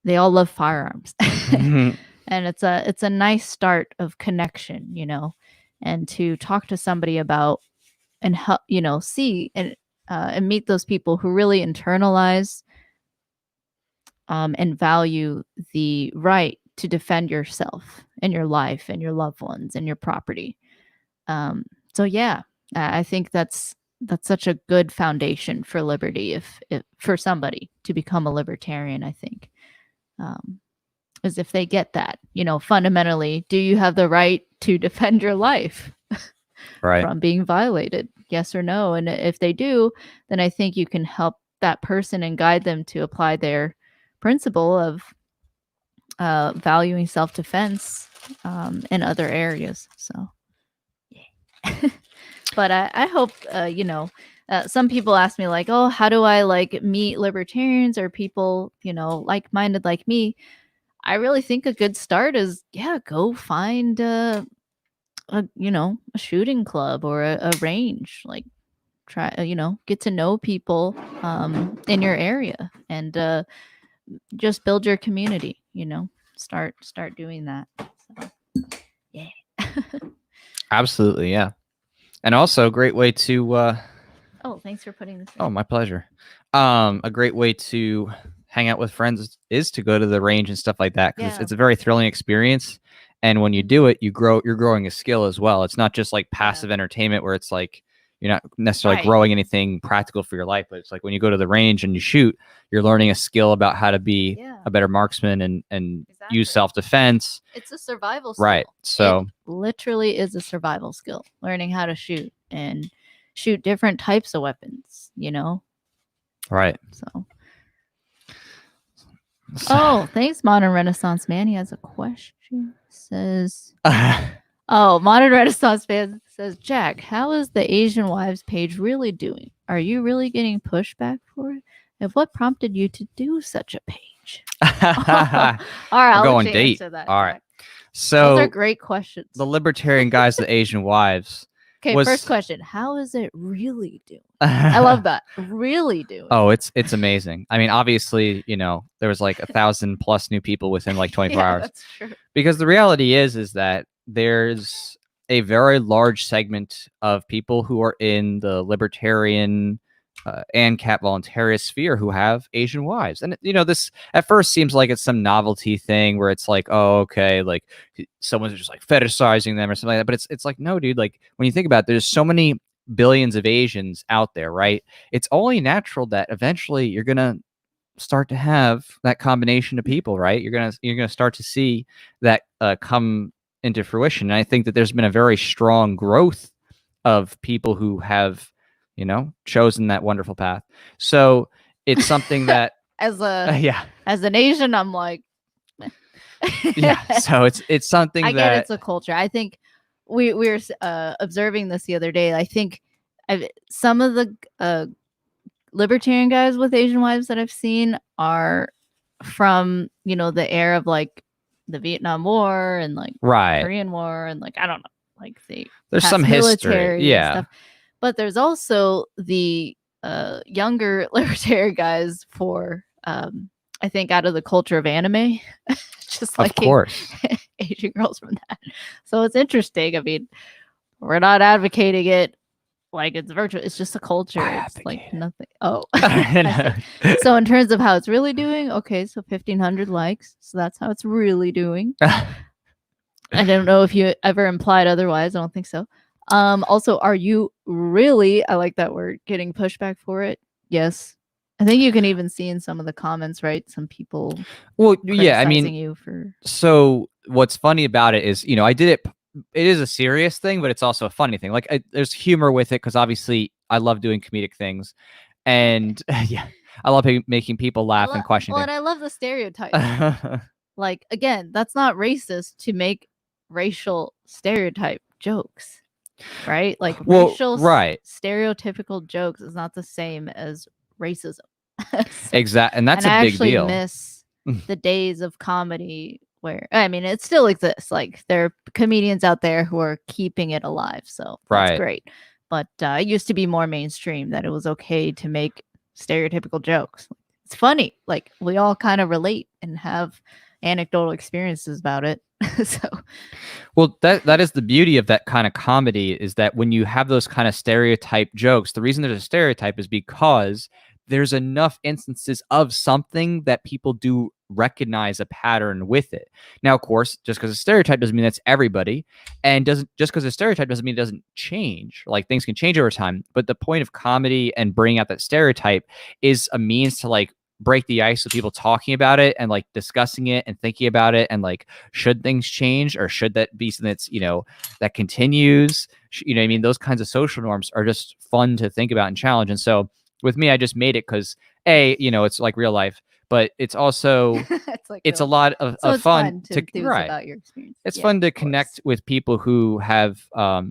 they all love firearms. And it's a nice start of connection, you know, and to talk to somebody about and help, you know, see and meet those people who really internalize and value the right to defend yourself and your life and your loved ones and your property. So yeah, I think that's such a good foundation for liberty if for somebody to become a libertarian, I think. Is if they get that, you know, fundamentally, do you have the right to defend your life from being violated? Yes or no? And if they do, then I think you can help that person and guide them to apply their principle of valuing self-defense in other areas. So, yeah. But I hope, you know, some people ask me like, oh, how do I like meet libertarians or people, you know, like-minded like me? I really think a good start is, go find you know, a shooting club or a range. Like, try, get to know people in your area, and just build your community. Start doing that. So, yeah. Absolutely, yeah. And also a great way to oh, thanks for putting this in. Oh, my pleasure. A great way to hang out with friends is to go to the range and stuff like that, because it's a very thrilling experience. And when you do it, you're growing a skill as well. It's not just like passive entertainment where it's like you're not necessarily growing anything practical for your life, but it's like when you go to the range and you shoot, you're learning a skill about how to be a better marksman and use self-defense. It's a survival skill. Right. So it literally is a survival skill, learning how to shoot and shoot different types of weapons, Right. So. Oh, thanks, Modern Renaissance Man. He has a question. Says, oh, Modern Renaissance Man says, Jack, how is the Asian Wives page really doing? Are you really getting pushback for it? And what prompted you to do such a page? All right, I'll go on let you date. answer that, All right. Jack. So those are great questions. The Libertarian Guys to Asian Wives. Okay, first question. How is it really doing? I love that. Really doing. Oh, it's amazing. I mean, obviously, there was like 1,000+ new people within like 24 hours. That's true. Because the reality is that there's a very large segment of people who are in the libertarian ANCAP voluntarist sphere who have Asian wives. And, this at first seems like it's some novelty thing where it's like, oh, okay, like someone's just like fetishizing them or something like that. But it's like, no, dude, like when you think about it, there's so many billions of Asians out there, right? It's only natural that eventually you're going to start to have that combination of people, right? You're going to start to see that come into fruition. And I think that there's been a very strong growth of people who have chosen that wonderful path. So it's something that as an Asian, I'm like, yeah. So it's something I get it's a culture. I think we were observing this the other day. I think some of the libertarian guys with Asian wives that I've seen are from the era of like the Vietnam War and like Korean War and like I don't know, like there's some history, stuff. But there's also the younger libertarian guys for I think out of the culture of anime, just like of course Asian girls from that. So it's interesting. I mean, we're not advocating it like it's virtual. It's just a culture. It's like nothing. Oh, so in terms of how it's really doing, okay, so 1,500 likes. So that's how it's really doing. I don't know if you ever implied otherwise. I don't think so. Also, are you really? I like that word. Getting pushback for it. Yes. I think you can even see in some of the comments, right? Some people. Well, yeah. I mean, you for. So what's funny about it is, I did it. It is a serious thing, but it's also a funny thing. Like there's humor with it because obviously I love doing comedic things, and yeah, I love making people laugh and question. Well, and I love the stereotype. Like again, that's not racist to make racial stereotype jokes. Right? Like racial stereotypical jokes is not the same as racism. Exactly. And that's a big deal. I miss the days of comedy where, I mean, it still exists. Like there are comedians out there who are keeping it alive. So that's great. But it used to be more mainstream that it was okay to make stereotypical jokes. It's funny. Like we all kind of relate and have anecdotal experiences about it. So well, that is the beauty of that kind of comedy, is that when you have those kind of stereotype jokes, the reason there's a stereotype is because there's enough instances of something that people do recognize a pattern with it. Now, of course, just because a stereotype doesn't mean that's everybody, and just because a stereotype doesn't mean it doesn't change. Like things can change over time, but the point of comedy and bringing out that stereotype is a means to like break the ice with people talking about it and like discussing it and thinking about it and like, should things change or should that be something that's that continues? What I mean? Those kinds of social norms are just fun to think about and challenge. And so with me, I just made it because it's like real life. but it's also it's a lot of fun to about your experience. It's fun to connect with people who have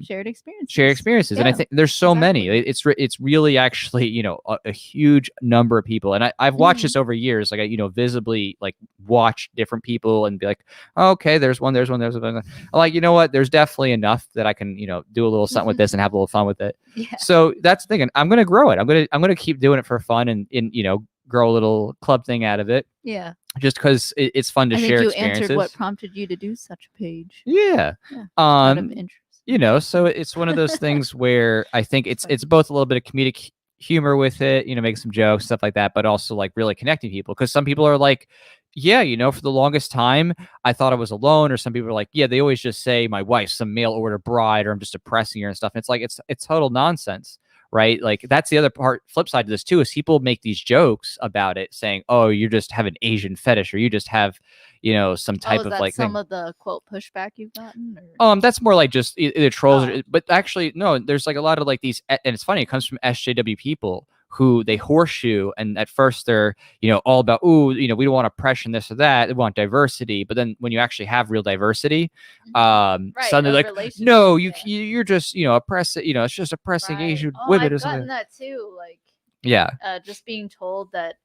shared experiences. And I think there's so many. It's really actually, you know, a huge number of people. And I've watched this over years. Like I, you know, visibly like watch different people and be like, oh, okay, there's one. I'm like, you know what? There's definitely enough that I can, you know, do a little something with this and have a little fun with it. Yeah. So that's the thing. And I'm gonna grow it. I'm gonna keep doing it for fun and you know, grow a little club thing out of it. Yeah. Just because it's fun to share experiences. You answered what prompted you to do such a page. Yeah. Out of interest. You know, so it's one of those things where I think it's both a little bit of comedic humor with it, you know, make some jokes, stuff like that, but also like really connecting people. Because some people are like, yeah, you know, for the longest time, I thought I was alone. Or some people are like, yeah, they always just say my wife's some mail order bride, or I'm just oppressing her and stuff. And it's like, it's total nonsense. Right. Like that's the other flip side to this too, is people make these jokes about it saying, oh, you just have an Asian fetish, or you just have, you know, some type of like some of the quote pushback you've gotten. That's more like just either trolls, but actually, no, there's like a lot of like these. And it's funny. It comes from SJW people who they horseshoe. And at first they're, you know, all about, ooh, you know, we don't want oppression, this or that. They want diversity. But then when you actually have real diversity, suddenly like, no, you're just, you know, oppressing, you know, it's just oppressing Asian women. I've gotten that too. Like, yeah. Just being told that,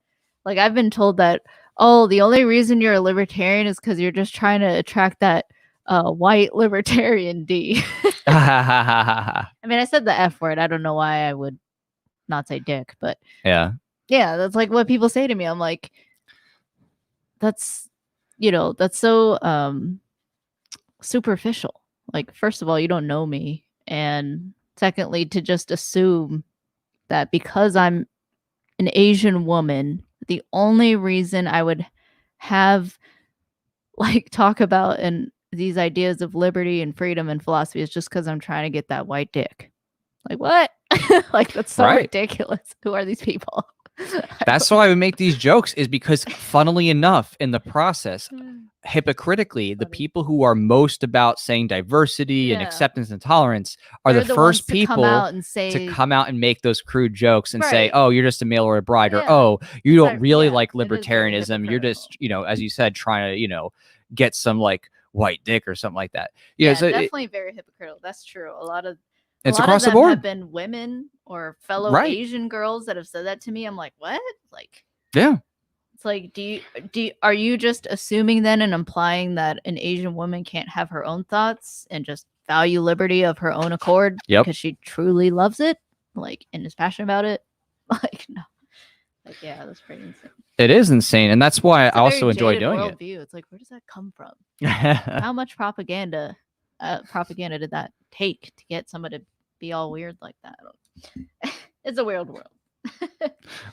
like, I've been told that, oh, the only reason you're a libertarian is because you're just trying to attract that white libertarian D. I mean, I said the F word. I don't know why I would not say dick, but yeah, that's like what people say to me. I'm like, that's, you know, that's so superficial. Like, first of all, you don't know me, and secondly, to just assume that because I'm an Asian woman, the only reason I would have like talk about and these ideas of liberty and freedom and philosophy is just because I'm trying to get that white dick. Like, what? Like, that's so ridiculous. Who are these people? That's why we make these jokes, is because funnily enough, in the process, hypocritically, the people who are most about saying diversity and acceptance and tolerance are the first people to come out and make those crude jokes and say, oh, you're just a mail order bride, or oh, you don't really like libertarianism. You're just, you know, as you said, trying to, you know, get some like white dick or something like that. You know, so definitely very hypocritical. That's true. A lot of across the board. Have been women or fellow Asian girls that have said that to me. I'm like, what? Like, yeah. It's like, are you just assuming then and implying that an Asian woman can't have her own thoughts and just value liberty of her own accord because she truly loves it, like, and is passionate about it? Like, no. Like, yeah, that's pretty insane. It is insane, and that's why I also enjoy doing it. It's like, where does that come from? How much propaganda did that take to get someone to be all weird like that? It's a weird world.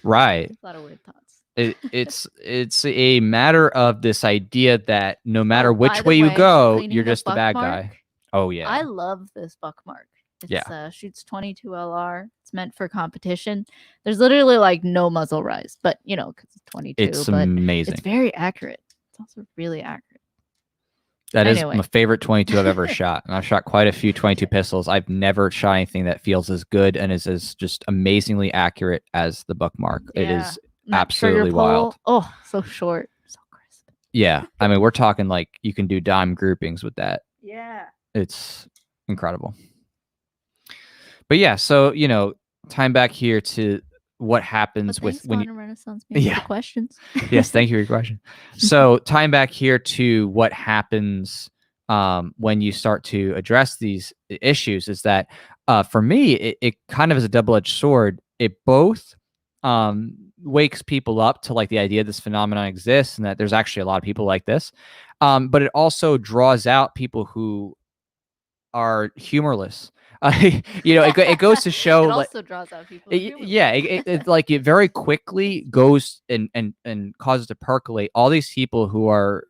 Right. A lot of weird thoughts. It's a matter of this idea that no matter which way you go, you're just a bad guy. Oh yeah. I love this buck mark. It's shoots 22 LR. It's meant for competition. There's literally like no muzzle rise, but you know, because it's 22. It's amazing. It's very accurate. It's also really accurate. That is my favorite 22 I've ever shot. And I've shot quite a few 22 pistols. I've never shot anything that feels as good and is as just amazingly accurate as the buck mark. It is absolutely wild. Oh, so short. So crisp. Yeah. I mean, we're talking like you can do dime groupings with that. Yeah. It's incredible. But yeah, so, you know, time back here to what happens when you Renaissance questions. Yes, thank you for your question. So time back here to what happens when you start to address these issues is that for me, it kind of is a double-edged sword. It both wakes people up to like the idea this phenomenon exists and that there's actually a lot of people like this. But it also draws out people who are humorless. You know, it goes to show. It also draws out people. It like it very quickly goes and causes to percolate all these people who are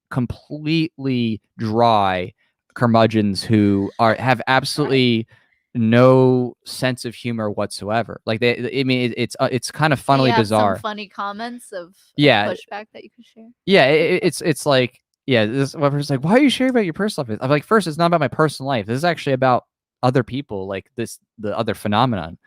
completely dry curmudgeons who have absolutely no sense of humor whatsoever. Like I mean, it's kind of funnily bizarre. Some funny comments of pushback that you could share. Yeah, it's like this one person's like, why are you sharing about your personal life? I'm like, first, it's not about my personal life. This is actually about other people, like the other phenomenon.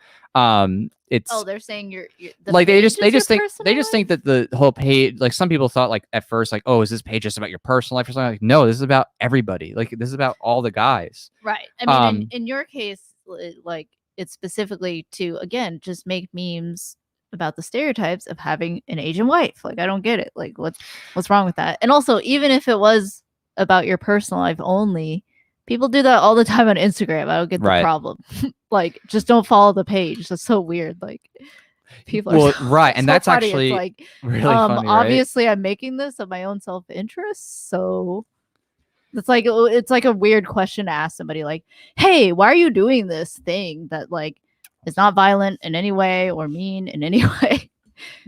It's they're saying you're like they just think that the whole page, like some people thought like at first like, oh, is this page just about your personal life or something? Like, no, this is about everybody. Like this is about all the guys. Right. I mean, in your case, like it's specifically to again just make memes about the stereotypes of having an Asian wife. Like I don't get it. Like what's wrong with that? And also, even if it was about your personal life only, people do that all the time on Instagram. I don't get the problem. Like, just don't follow the page. That's so weird. Like, people are right, and so that's funny. actually it's like really funny. Obviously, I'm making this of my own self-interest, so it's like a weird question to ask somebody. Like, hey, why are you doing this thing that like is not violent in any way or mean in any way?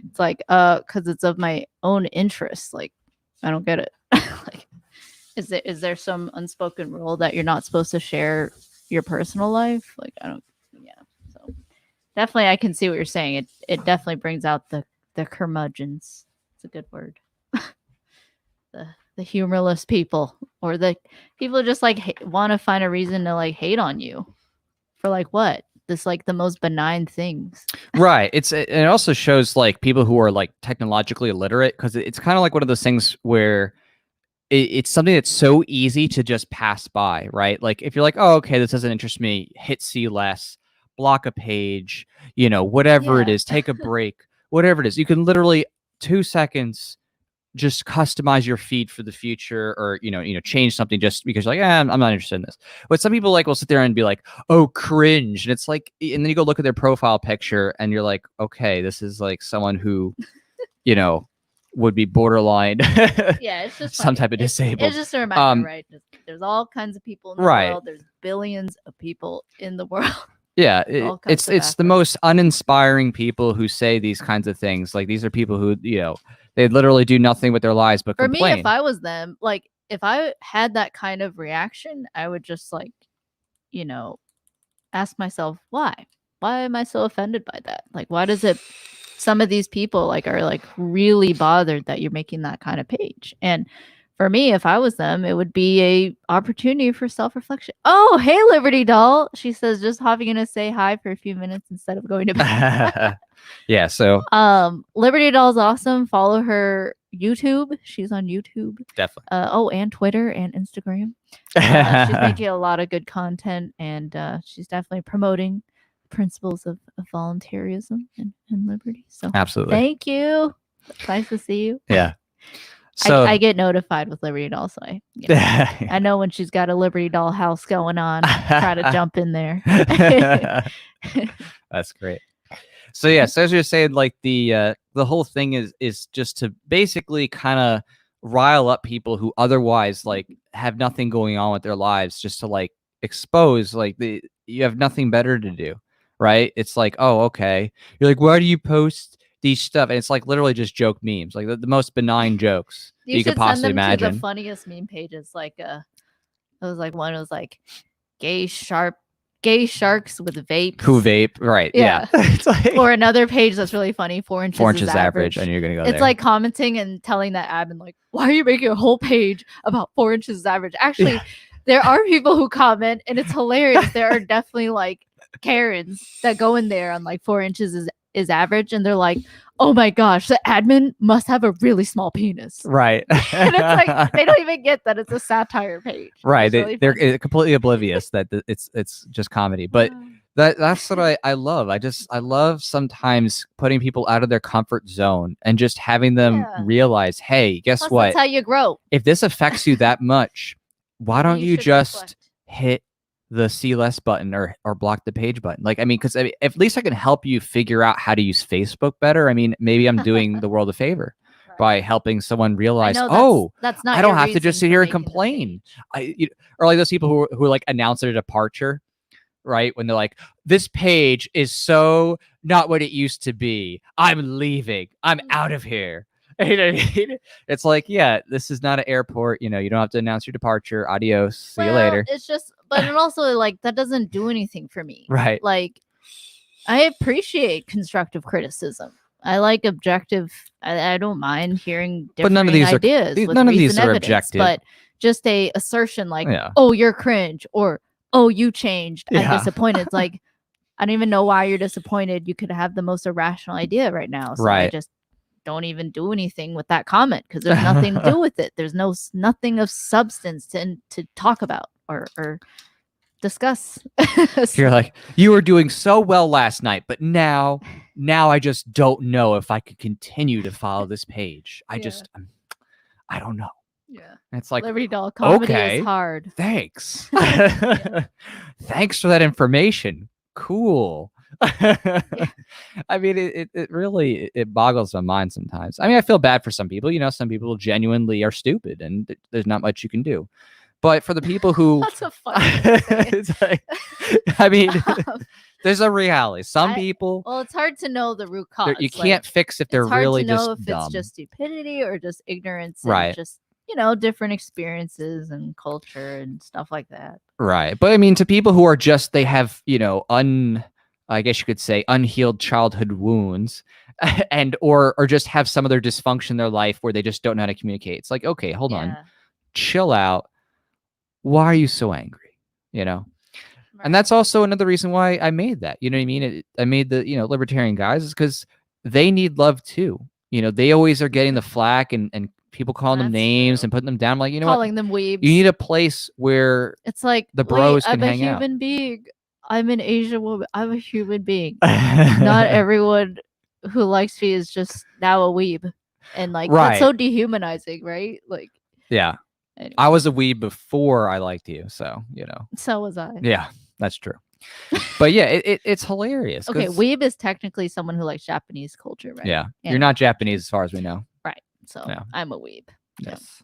It's like, because it's of my own interest. Like, I don't get it. Like, is there some unspoken rule that you're not supposed to share your personal life? Like, I don't. Yeah. So definitely, I can see what you're saying. It definitely brings out the curmudgeons. It's a good word. the humorless people, or the people who just like want to find a reason to like hate on you for like what? This like the most benign things. Right. It also shows like people who are like technologically illiterate, because it's kind of like one of those things where it's something that's so easy to just pass by, right? Like if you're like, oh, okay, this doesn't interest me, hit see less, block a page, whatever it is, take a break, whatever it is. You can literally 2 seconds just customize your feed for the future, or change something just because you're like, I'm not interested in this. But some people like will sit there and be like, oh, cringe, and it's like, and then you go look at their profile picture and you're like, okay, this is like someone who would be borderline it's just some type of disabled. It's just a reminder, right? There's all kinds of people in the world. There's billions of people in the world. Yeah, it's the most uninspiring people who say these kinds of things. Like these are people who they literally do nothing with their lives but complain. For me, if I was them, like if I had that kind of reaction, I would just like ask myself why am I so offended by that? Like why does it some of these people like are like really bothered that you're making that kind of page? And for me, if I was them, it would be a opportunity for self-reflection. Oh, hey, Liberty Doll. She says just hopping in to say hi for a few minutes instead of going to bed. Yeah, so Liberty Doll's awesome. Follow her YouTube. She's on YouTube. Definitely. And Twitter and Instagram. She's making a lot of good content, and she's definitely promoting principles of voluntarism and liberty. So absolutely. Thank you. Nice to see you. Yeah. So I get notified with Liberty Doll, so I know when she's got a Liberty Doll house going on. Try to jump in there. That's great. So yeah, so as you're saying, like the whole thing is just to basically kind of rile up people who otherwise like have nothing going on with their lives, just to like expose like you have nothing better to do, right? It's like, oh, okay, you're like, why do you post these stuff? And it's like literally just joke memes, like the most benign jokes you could possibly imagine. To the funniest meme pages, like it was like one was like gay sharks with vapes who vape, right? Yeah. It's like, or another page that's really funny, 4 inches is average, and you're gonna go it's there. Like commenting and telling that admin like, why are you making a whole page about 4 inches is average? Actually, there are people who comment and it's hilarious. There are definitely like Karens that go in there on like 4 inches is average, and they're like, oh my gosh, the admin must have a really small penis, right? And it's like they don't even get that it's a satire page, right? They're completely oblivious that it's just comedy. But that's what I love. I love sometimes putting people out of their comfort zone and just having them realize, hey, guess what? That's how you grow. If this affects you that much, why don't you just hit the see less button or block the page button? Like, I mean, because at least I can help you figure out how to use Facebook better. I mean, maybe I'm doing the world a favor by helping someone realize, that's not I don't have to just sit here and complain. Or like those people who like announce their departure, right? When they're like, this page is so not what it used to be. I'm leaving. I'm out of here. You know what I mean? It's like, yeah, this is not an airport. You don't have to announce your departure. Adios. See you later. It's just, but it also like that doesn't do anything for me. Right. Like, I appreciate constructive criticism. I like objective. I don't mind hearing different none of these ideas. None of these are objective. But just a assertion like, oh, you're cringe, or oh, you changed. I'm Yeah. disappointed. It's like, I don't even know why you're disappointed. You could have the most irrational idea right now. So I Right. just don't even do anything with that comment because there's nothing to do with it. There's nothing of substance to talk about or discuss. You're like, you were doing so well last night, but now I just don't know if I could continue to follow this page. I don't know. Yeah. And it's like, Liberty Doll comedy okay, is hard. Thanks. Thanks for that information. Cool. I mean, it really it boggles my mind sometimes. I mean, I feel bad for some people. You know, some people genuinely are stupid, and there's not much you can do. But for the people who, That's a funny way to say it. It's like, I mean, there's a reality. Some people. Well, it's hard to know the root cause. You can't fix if they're really just dumb. It's hard to know if it's just stupidity or just ignorance, and right? Just different experiences and culture and stuff like that. Right. But I mean, to people who are just, they have, I guess you could say unhealed childhood wounds and, or just have some of their dysfunction in their life where they just don't know how to communicate. It's like, okay, hold on, chill out. Why are you so angry? Right. And that's also another reason why I made that, you know what I mean? I made the, libertarian guys is because they need love too. They always are getting the flack and people calling them names and putting them down. I'm like, calling them weebs. You need a place where it's like the bros can hang out. I'm a human being. I'm an Asian woman. I'm a human being. Not everyone who likes me is just now a weeb. And that's so dehumanizing, right? Like, yeah. Anyway. I was a weeb before I liked you, so So was I. Yeah, that's true. But yeah, it's hilarious. Okay, weeb is technically someone who likes Japanese culture, right? Yeah, you're not Japanese as far as we know. Right. So I'm a weeb. Yes.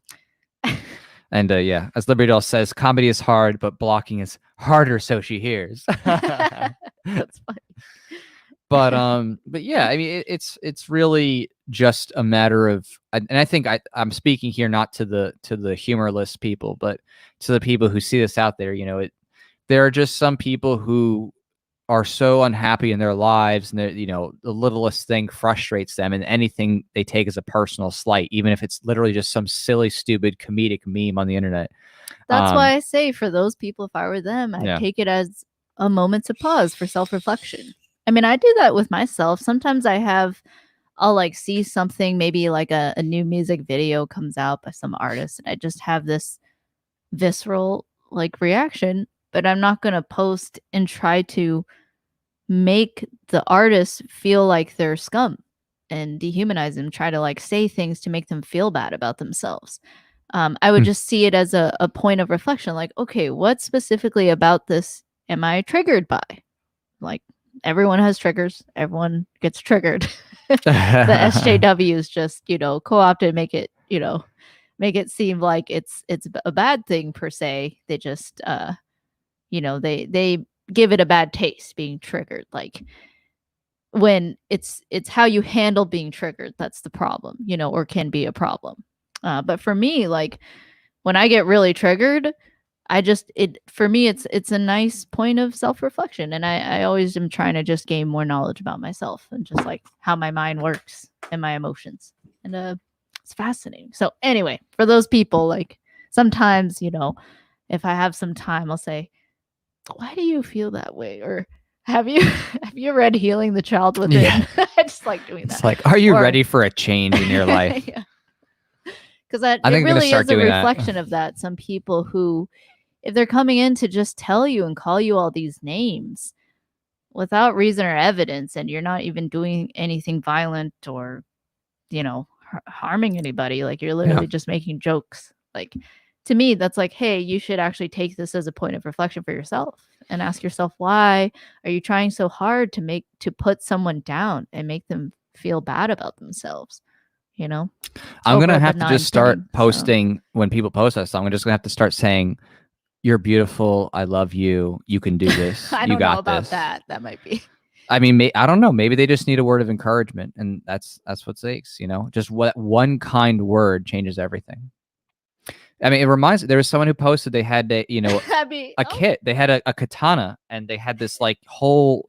And as Liberty Doll says, comedy is hard, but blocking is harder, so she hears. That's funny. But yeah, I mean, it's really just a matter of, and I think I'm speaking here not to the humorless people, but to the people who see this out there. There are just some people who are so unhappy in their lives, and the littlest thing frustrates them, and anything they take as a personal slight, even if it's literally just some silly, stupid, comedic meme on the internet. That's why I say, for those people, if I were them, I'd take it as a moment to pause for self-reflection. I mean, I do that with myself. Sometimes I'll see something, maybe like a new music video comes out by some artist, and I just have this visceral reaction, but I'm not going to post and try to make the artist feel like they're scum and dehumanize them, try to say things to make them feel bad about themselves. I would just see it as a point of reflection, okay, what specifically about this am I triggered by? Everyone has triggers. Everyone gets triggered. The SJWs just, co-opted, make it seem like it's a bad thing per se. They just, they give it a bad taste being triggered. When it's how you handle being triggered, that's the problem, or can be a problem. But for me, when I get really triggered, for me, it's a nice point of self-reflection. And I always am trying to just gain more knowledge about myself and just how my mind works and my emotions. And it's fascinating. So anyway, for those people, sometimes, if I have some time, I'll say, why do you feel that way? Or have you read Healing the Child Within? Yeah. I just like doing that. It's are you ready for a change in your life? Yeah. Because it really is a reflection of that. Some people who, if they're coming in to just tell you and call you all these names without reason or evidence, and you're not even doing anything violent or, harming anybody, you're literally just making jokes. To me, that's hey, you should actually take this as a point of reflection for yourself and ask yourself, why are you trying so hard to put someone down and make them feel bad about themselves? I'm going to have to just start posting when people post that song. I'm just going to have to start saying, you're beautiful. I love you. You can do this. I don't know about that. That might be. I mean, I don't know. Maybe they just need a word of encouragement, and that's what sakes. Just what one kind word changes everything. I mean, it reminds me, there was someone who posted they had a kit. They had a katana, and they had this whole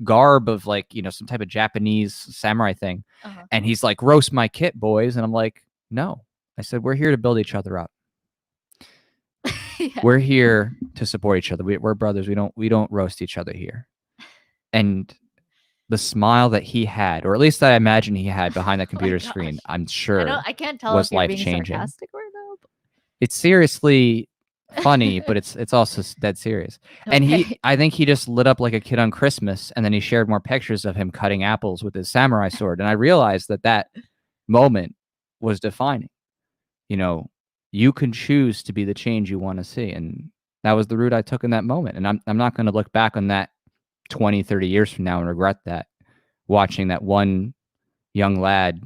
garb of some type of Japanese samurai thing. And he's like, roast my kit, boys. And I'm like, no. I said, we're here to build each other up. Yeah. We're here to support each other. We're brothers. We don't roast each other here. And the smile that he had, or at least I imagine he had behind that computer screen, I'm sure I can't tell was if you're being life-changing. sarcastic right now. But... It's seriously funny, but it's also dead serious. And I think he just lit up like a kid on Christmas, and then he shared more pictures of him cutting apples with his samurai sword. And I realized that moment was defining. You know, you can choose to be the change you want to see. And that was the route I took in that moment. And I'm not going to look back on that 20, 30 years from now and regret that, watching that one young lad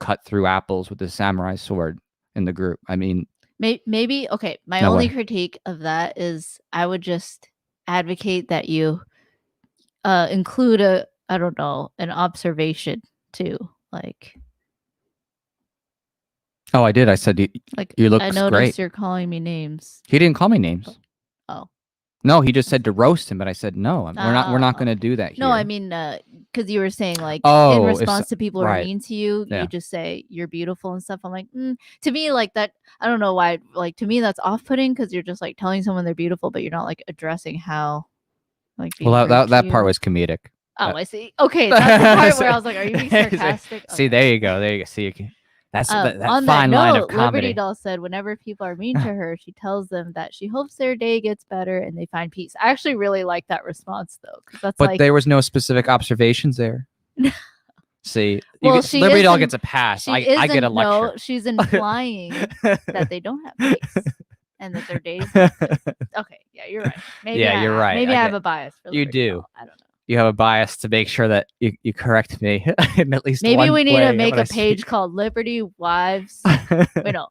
cut through apples with his samurai sword in the group. I mean, maybe okay. My only critique of that is I would just advocate that you include an observation too, like. Oh, I did. I said you look great. I noticed you're calling me names. He didn't call me names. Oh. No, he just said to roast him, but I said no. We're not going to do that here. No, I mean, because you were saying like in response to people who are mean to you, you just say you're beautiful and stuff. I'm like, to me, like that. I don't know why. Like to me, that's off-putting because you're just like telling someone they're beautiful, but you're not like addressing how. Like, well, that part was comedic. Oh, I see. Okay, that's the part where I was like, "Are you being sarcastic?" Okay. See, there you go. There you go. See, you can. That's that on fine that line note, of comedy. Liberty Doll said whenever people are mean to her, she tells them that she hopes their day gets better and they find peace. I actually really like that response though, because that's but there was no specific observations there. See, well, Liberty Doll gets a pass. I get a lecture. No, she's implying that they don't have peace and that their days. Okay, yeah, you're right. Maybe you're right. Maybe I have a bias for Liberty You do. Doll. I don't know. You have a bias to make sure that you correct me in at least maybe one we need way to make a page speak. called Liberty Wives. Wait, no.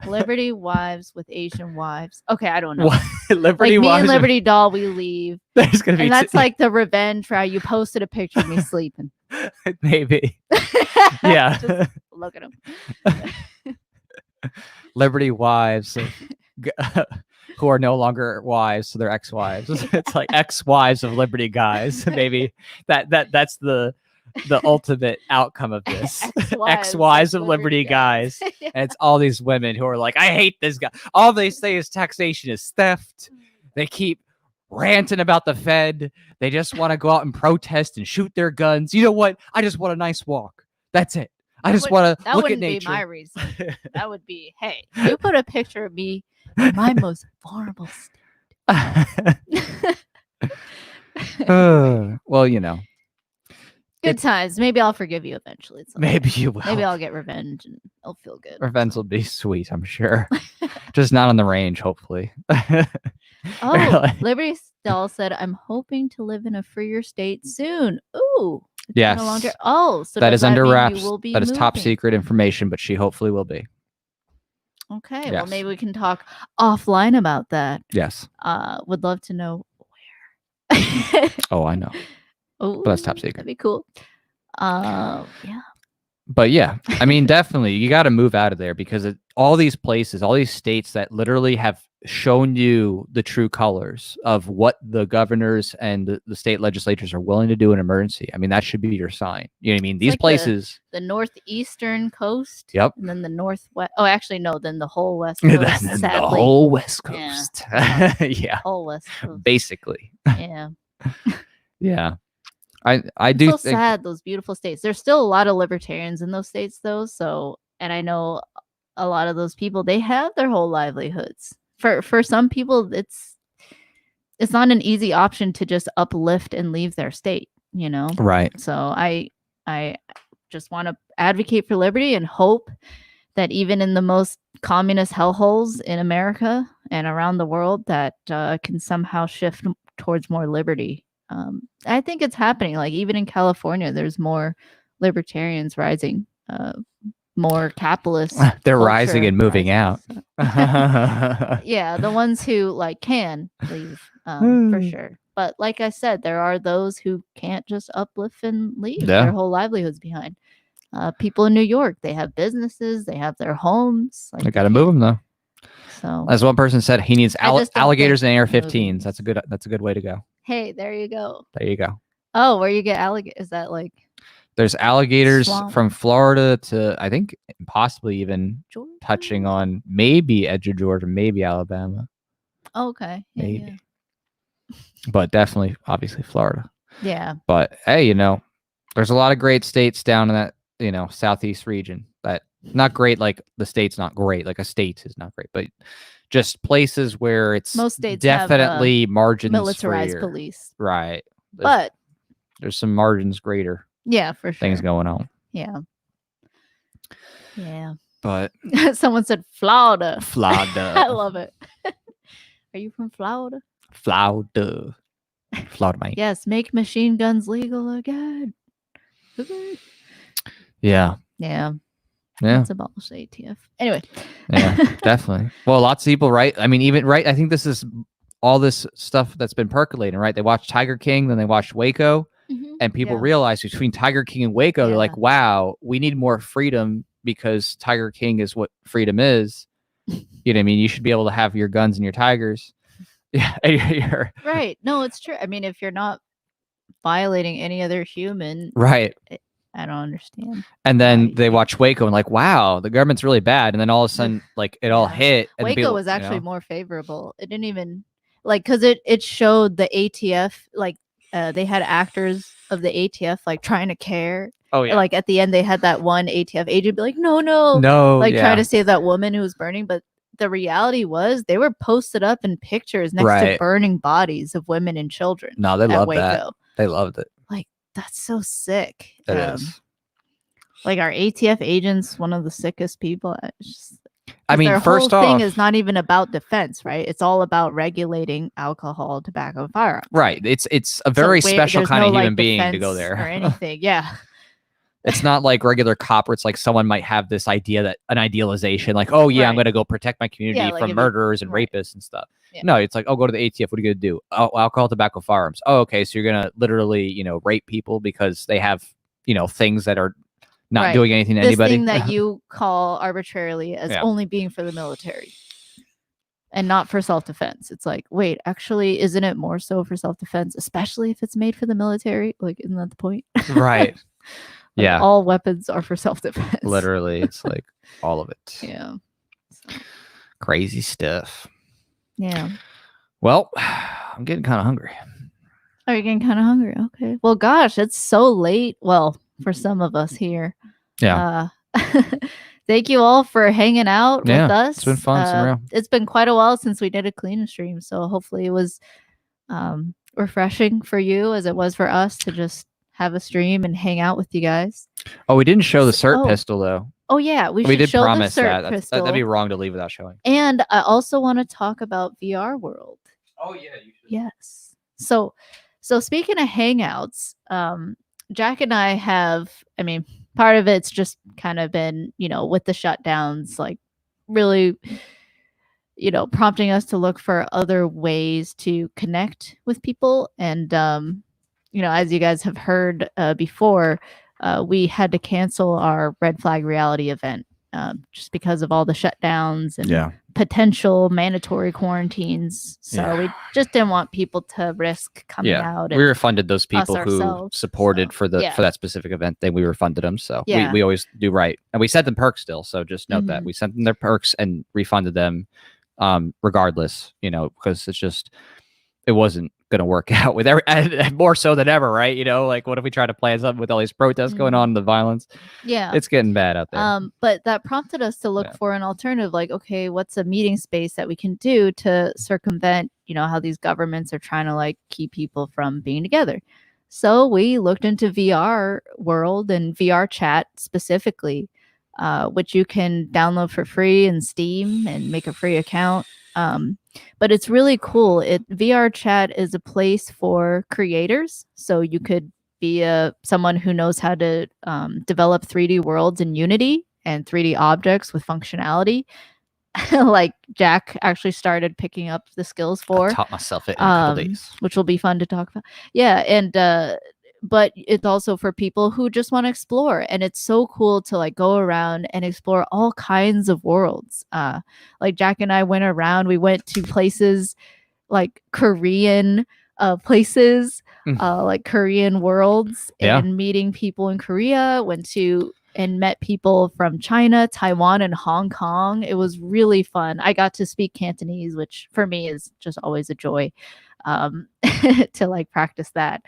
Liberty Wives with Asian Wives. Okay, I don't know. Liberty like Wives. Me and Liberty Doll, we leave. There's gonna be. And that's like the revenge for how you posted a picture of me sleeping. Maybe. Yeah. Just look at him. Liberty Wives. Who are no longer wives, so they're ex-wives. It's like ex-wives of Liberty guys. Maybe that's the ultimate outcome of this. Ex-wives of Liberty guys. Yeah. And it's all these women who are like, I hate this guy. All they say is taxation is theft. They keep ranting about the Fed. They just want to go out and protest and shoot their guns. You know what? I just want a nice walk. That's it. I just want to look at nature. That wouldn't be my reason. That would be, hey, you put a picture of me in my most vulnerable state. Well, you know. Good times. Maybe I'll forgive you eventually. Maybe you will. Maybe I'll get revenge and it'll feel good. Revenge will be sweet, I'm sure. Just not on the range, hopefully. Liberty Doll said, I'm hoping to live in a freer state soon. Ooh. Yes. No longer. Oh, so that is under wraps. That moving? Is top secret information, but she hopefully will be. Okay. Yes. Well, maybe we can talk offline about that. Yes. Would love to know where. Oh, I know. Oh, but that's top secret. That'd be cool. Yeah. But yeah, I mean, definitely, you got to move out of there because all these places, all these states that literally have shown you the true colors of what the governors and the state legislatures are willing to do in emergency. I mean, that should be your sign. You know what I mean? These like places. The northeastern coast. Yep. And then the northwest. Oh, actually, no. Then the whole west coast. The whole west coast. Yeah. Yeah. Whole west coast. Basically. Yeah. Yeah. I do so think sad those beautiful states. There's still a lot of libertarians in those states though. So, and I know a lot of those people, they have their whole livelihoods. For some people, it's not an easy option to just uplift and leave their state, you know? Right. So I just want to advocate for liberty and hope that even in the most communist hellholes in America and around the world that can somehow shift towards more liberty. I think it's happening. Like even in California, there's more libertarians rising, more capitalists. They're rising and moving out. Yeah, the ones who like can leave for sure. But like I said, there are those who can't just uplift and leave their whole livelihoods behind. People in New York, they have businesses, they have their homes. Like, they got to move them though. So, as one person said, he needs alligators and AR-15s. That's a good way to go. Hey, there you go. There you go. Oh, where you get alligators? Is that like? There's alligators from Florida to, I think, possibly even Georgia? Touching on maybe edge of Georgia, maybe Alabama. Okay. Yeah, maybe. But definitely, obviously, Florida. Yeah. But hey, there's a lot of great states down in that, southeast region. That not great, like the state's not great. Like a state is not great, but just places where it's Most states definitely have, margins militarized freer. police. Right. But there's some margins greater. Yeah, for sure. Things going on. Yeah. Yeah. But someone said Florida. Florida. I love it. Are you from Florida? Florida, man. Yes, make machine guns legal again. Yeah. Yeah. Yeah. Let's abolish ATF. Anyway. Yeah, definitely. Well, lots of people, right? I mean, even right. I think this is all this stuff that's been percolating, right? They watched Tiger King, then they watched Waco, and people realized between Tiger King and Waco, they're like, wow, we need more freedom because Tiger King is what freedom is. You know what I mean? You should be able to have your guns and your tigers. Yeah. Right. No, it's true. I mean, if you're not violating any other human. Right. I don't understand. And then they watch Waco and like, wow, the government's really bad. And then all of a sudden, like it all hit. And Waco was actually more favorable. It didn't even because it showed the ATF, like they had actors of the ATF like trying to care. Oh yeah. Like at the end they had that one ATF agent be like, no, like try to save that woman who was burning. But the reality was they were posted up in pictures next to burning bodies of women and children. No, they loved that. They loved it. Like, that's so sick. It is. Like our ATF agents, one of the sickest people. I mean, their first whole off, thing is not even about defense, right? It's all about regulating alcohol, tobacco, and firearms. Right. It's a very special kind of human being to go there or anything. Yeah. It's not like regular cop where it's like someone might have this idea that an idealization, like, oh yeah, I'm going to go protect my community from murderers and rapists and stuff. Yeah. No, it's like, oh, go to the ATF. What are you going to do? Oh, alcohol, tobacco, firearms. Oh, okay. So you're going to literally, rape people because they have, things that are not doing anything to anybody. This thing that you call arbitrarily as only being for the military and not for self-defense. It's like, wait, actually, isn't it more so for self-defense, especially if it's made for the military? Like, isn't that the point? Right. Yeah. All weapons are for self-defense. Literally. It's like all of it. Yeah. So. Crazy stuff. Yeah. Well, I'm getting kind of hungry. Are you getting kind of hungry? Okay. Well, gosh, it's so late. Well, for some of us here. Yeah. Thank you all for hanging out with us. It's been fun. It's been quite a while since we did a clean stream. So hopefully it was refreshing for you as it was for us to just have a stream and hang out with you guys. Oh, we didn't show the CERT pistol though. Oh yeah, we did show promise the CERT pistol. That'd be wrong to leave without showing. And I also want to talk about VR World. Oh yeah, you should. Yes. So speaking of hangouts, Jack and I have, I mean, part of it's just kind of been, with the shutdowns, like really, prompting us to look for other ways to connect with people. And, as you guys have heard before, we had to cancel our Red Flag Reality event just because of all the shutdowns and potential mandatory quarantines. So we just didn't want people to risk coming out. We refunded those people who supported for that specific event. Then we refunded them. So we always do right. And we sent them perks still. So just note that we sent them their perks and refunded them regardless, because it wasn't going to work out with more so than ever, right? Like what if we try to plan something with all these protests going on and the violence? Yeah, it's getting bad out there. But that prompted us to look for an alternative. Like, okay, what's a meeting space that we can do to circumvent, how these governments are trying to like keep people from being together? So we looked into VR World and VR Chat specifically, which you can download for free in Steam and make a free account. But it's really cool. VR Chat is a place for creators. So you could be someone who knows how to develop 3D worlds in Unity and 3D objects with functionality. Like Jack actually started picking up the skills for. I taught myself it in a couple days. Which will be fun to talk about. Yeah, and but it's also for people who just want to explore, and it's so cool to like go around and explore all kinds of worlds. Like Jack and I went around, we went to places like Korean places, like Korean worlds, and meeting people in Korea. Went to and met people from China, Taiwan, and Hong Kong. It was really fun. I got to speak Cantonese, which for me is just always a joy to like practice that.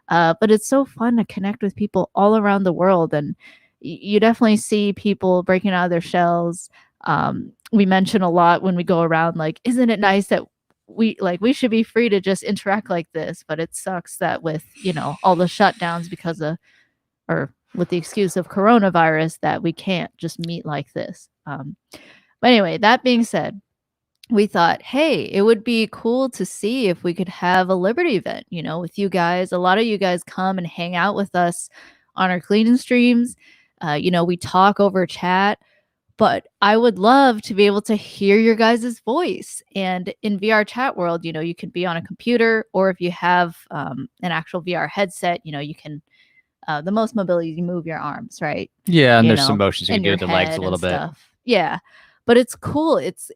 But it's so fun to connect with people all around the world, and you definitely see people breaking out of their shells. We mention a lot when we go around, like, isn't it nice that we should be free to just interact like this? But it sucks that with, all the shutdowns because of, or with the excuse of coronavirus, that we can't just meet like this. But anyway, that being said, we thought, hey, it would be cool to see if we could have a Liberty event, with you guys. A lot of you guys come and hang out with us on our cleaning streams. We talk over chat, but I would love to be able to hear your guys' voice. And in VR chat world, you can be on a computer, or if you have an actual VR headset, you can, the most mobility, you move your arms, right? Yeah, and there's some motions you can do with the legs a little bit. Stuff. Yeah. But it's cool. It's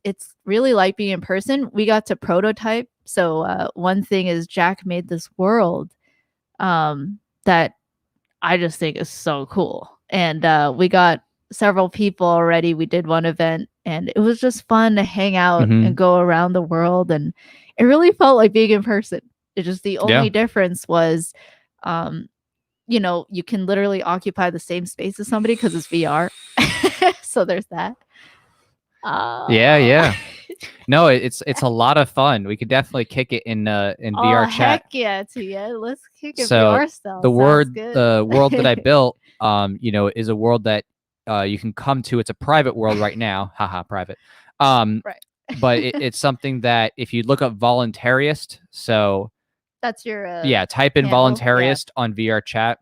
really like being in person. We got to prototype. So one thing is Jack made this world that I just think is so cool. And we got several people already. We did one event, and it was just fun to hang out and go around the world. And it really felt like being in person. It just, the only difference was, you can literally occupy the same space as somebody because it's VR. So there's that. Yeah. No, it's a lot of fun. We could definitely kick it in VR chat. Heck yeah, Tia. Let's kick it so VR style. The world that I built, is a world that you can come to. It's a private world right now. Haha, private. Right. But it's something that if you look up voluntarist, so that's your type in handle, voluntarist on VR chat.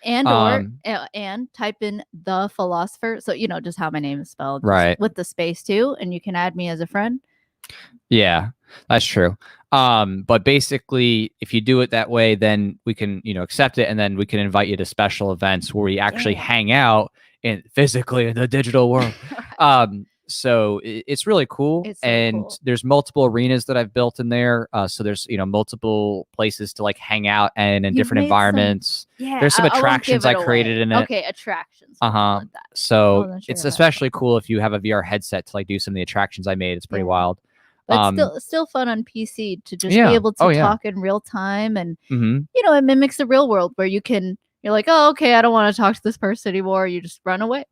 And type in the philosopher, so just how my name is spelled, right, with the space too, and you can add me as a friend. Yeah, that's true. But basically, if you do it that way, then we can accept it, and then we can invite you to special events where we actually hang out physically in the digital world. So it's really cool. It's so cool. There's multiple arenas that I've built in there. So there's, multiple places to like hang out and in different environments. There's some attractions I created in it. Okay, attractions. So it's especially cool if you have a VR headset to like do some of the attractions I made. It's pretty wild. But still fun on PC to just be able to talk in real time. And, it mimics the real world where you're like, oh, okay, I don't want to talk to this person anymore. You just run away.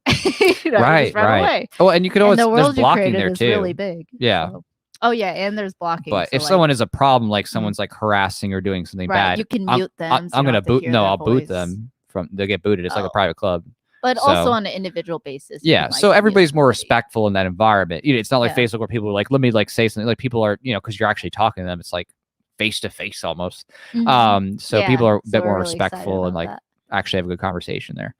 Right. Away. Oh, and you could always, the world there's blocking there too. Really big. Yeah. So. Oh yeah, and there's blocking. But if someone is a problem, like someone's like harassing or doing something bad, you can mute them. I'm gonna boot. No, I'll boot them they'll get booted. It's like a private club. But also on an individual basis. Yeah. So everybody's more respectful in that environment. It's not like Facebook where people are like, let me like say something. Like people are, because you're actually talking to them. It's like face to face almost. So people are a bit more respectful and like actually have a good conversation there.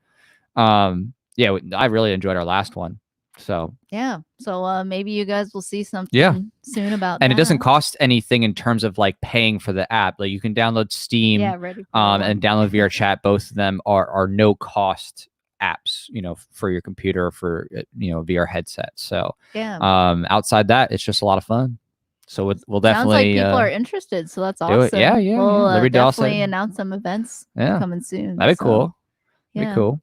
I really enjoyed our last one. So maybe you guys will see something soon about and it doesn't cost anything in terms of like paying for the app. Like you can download Steam and download VR chat. Both of them are no cost apps, for your computer, for VR headset. So outside that, it's just a lot of fun. So we'll definitely sounds like people are interested. So that's awesome. We'll definitely announce some events coming soon. That'd be cool. That'd be cool.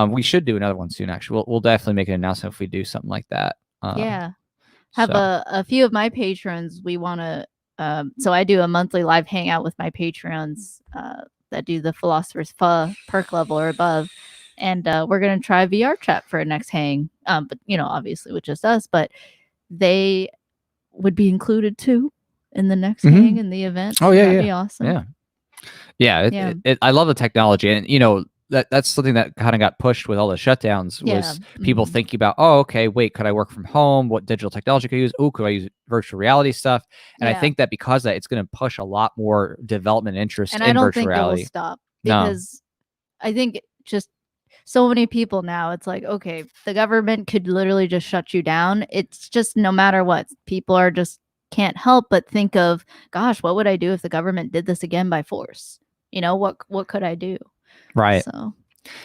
We should do another one soon. Actually, we'll definitely make an announcement if we do something like that. Have a few of my patrons. We want to. So I do a monthly live hangout with my patrons that do the Philosopher's perk level or above, and we're gonna try VR chat for our next hang. But obviously with just us, but they would be included too in the next hang in the event. Oh yeah, that'd be awesome. I love the technology, and that's something that kind of got pushed with all the shutdowns was people thinking about, oh, okay, wait, could I work from home? What digital technology could I use? Oh, could I use virtual reality stuff? And I think that because of that, it's going to push a lot more development interest in virtual reality. It will stop because I think just so many people now, it's like, okay, the government could literally just shut you down. It's just no matter what, people are just can't help but think of, gosh, what would I do if the government did this again by force? What could I do? Right. So.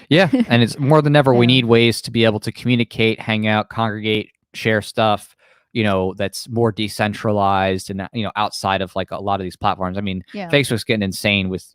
Yeah. And it's more than ever, we need ways to be able to communicate, hang out, congregate, share stuff, that's more decentralized and, outside of like a lot of these platforms. I mean, Facebook's getting insane with,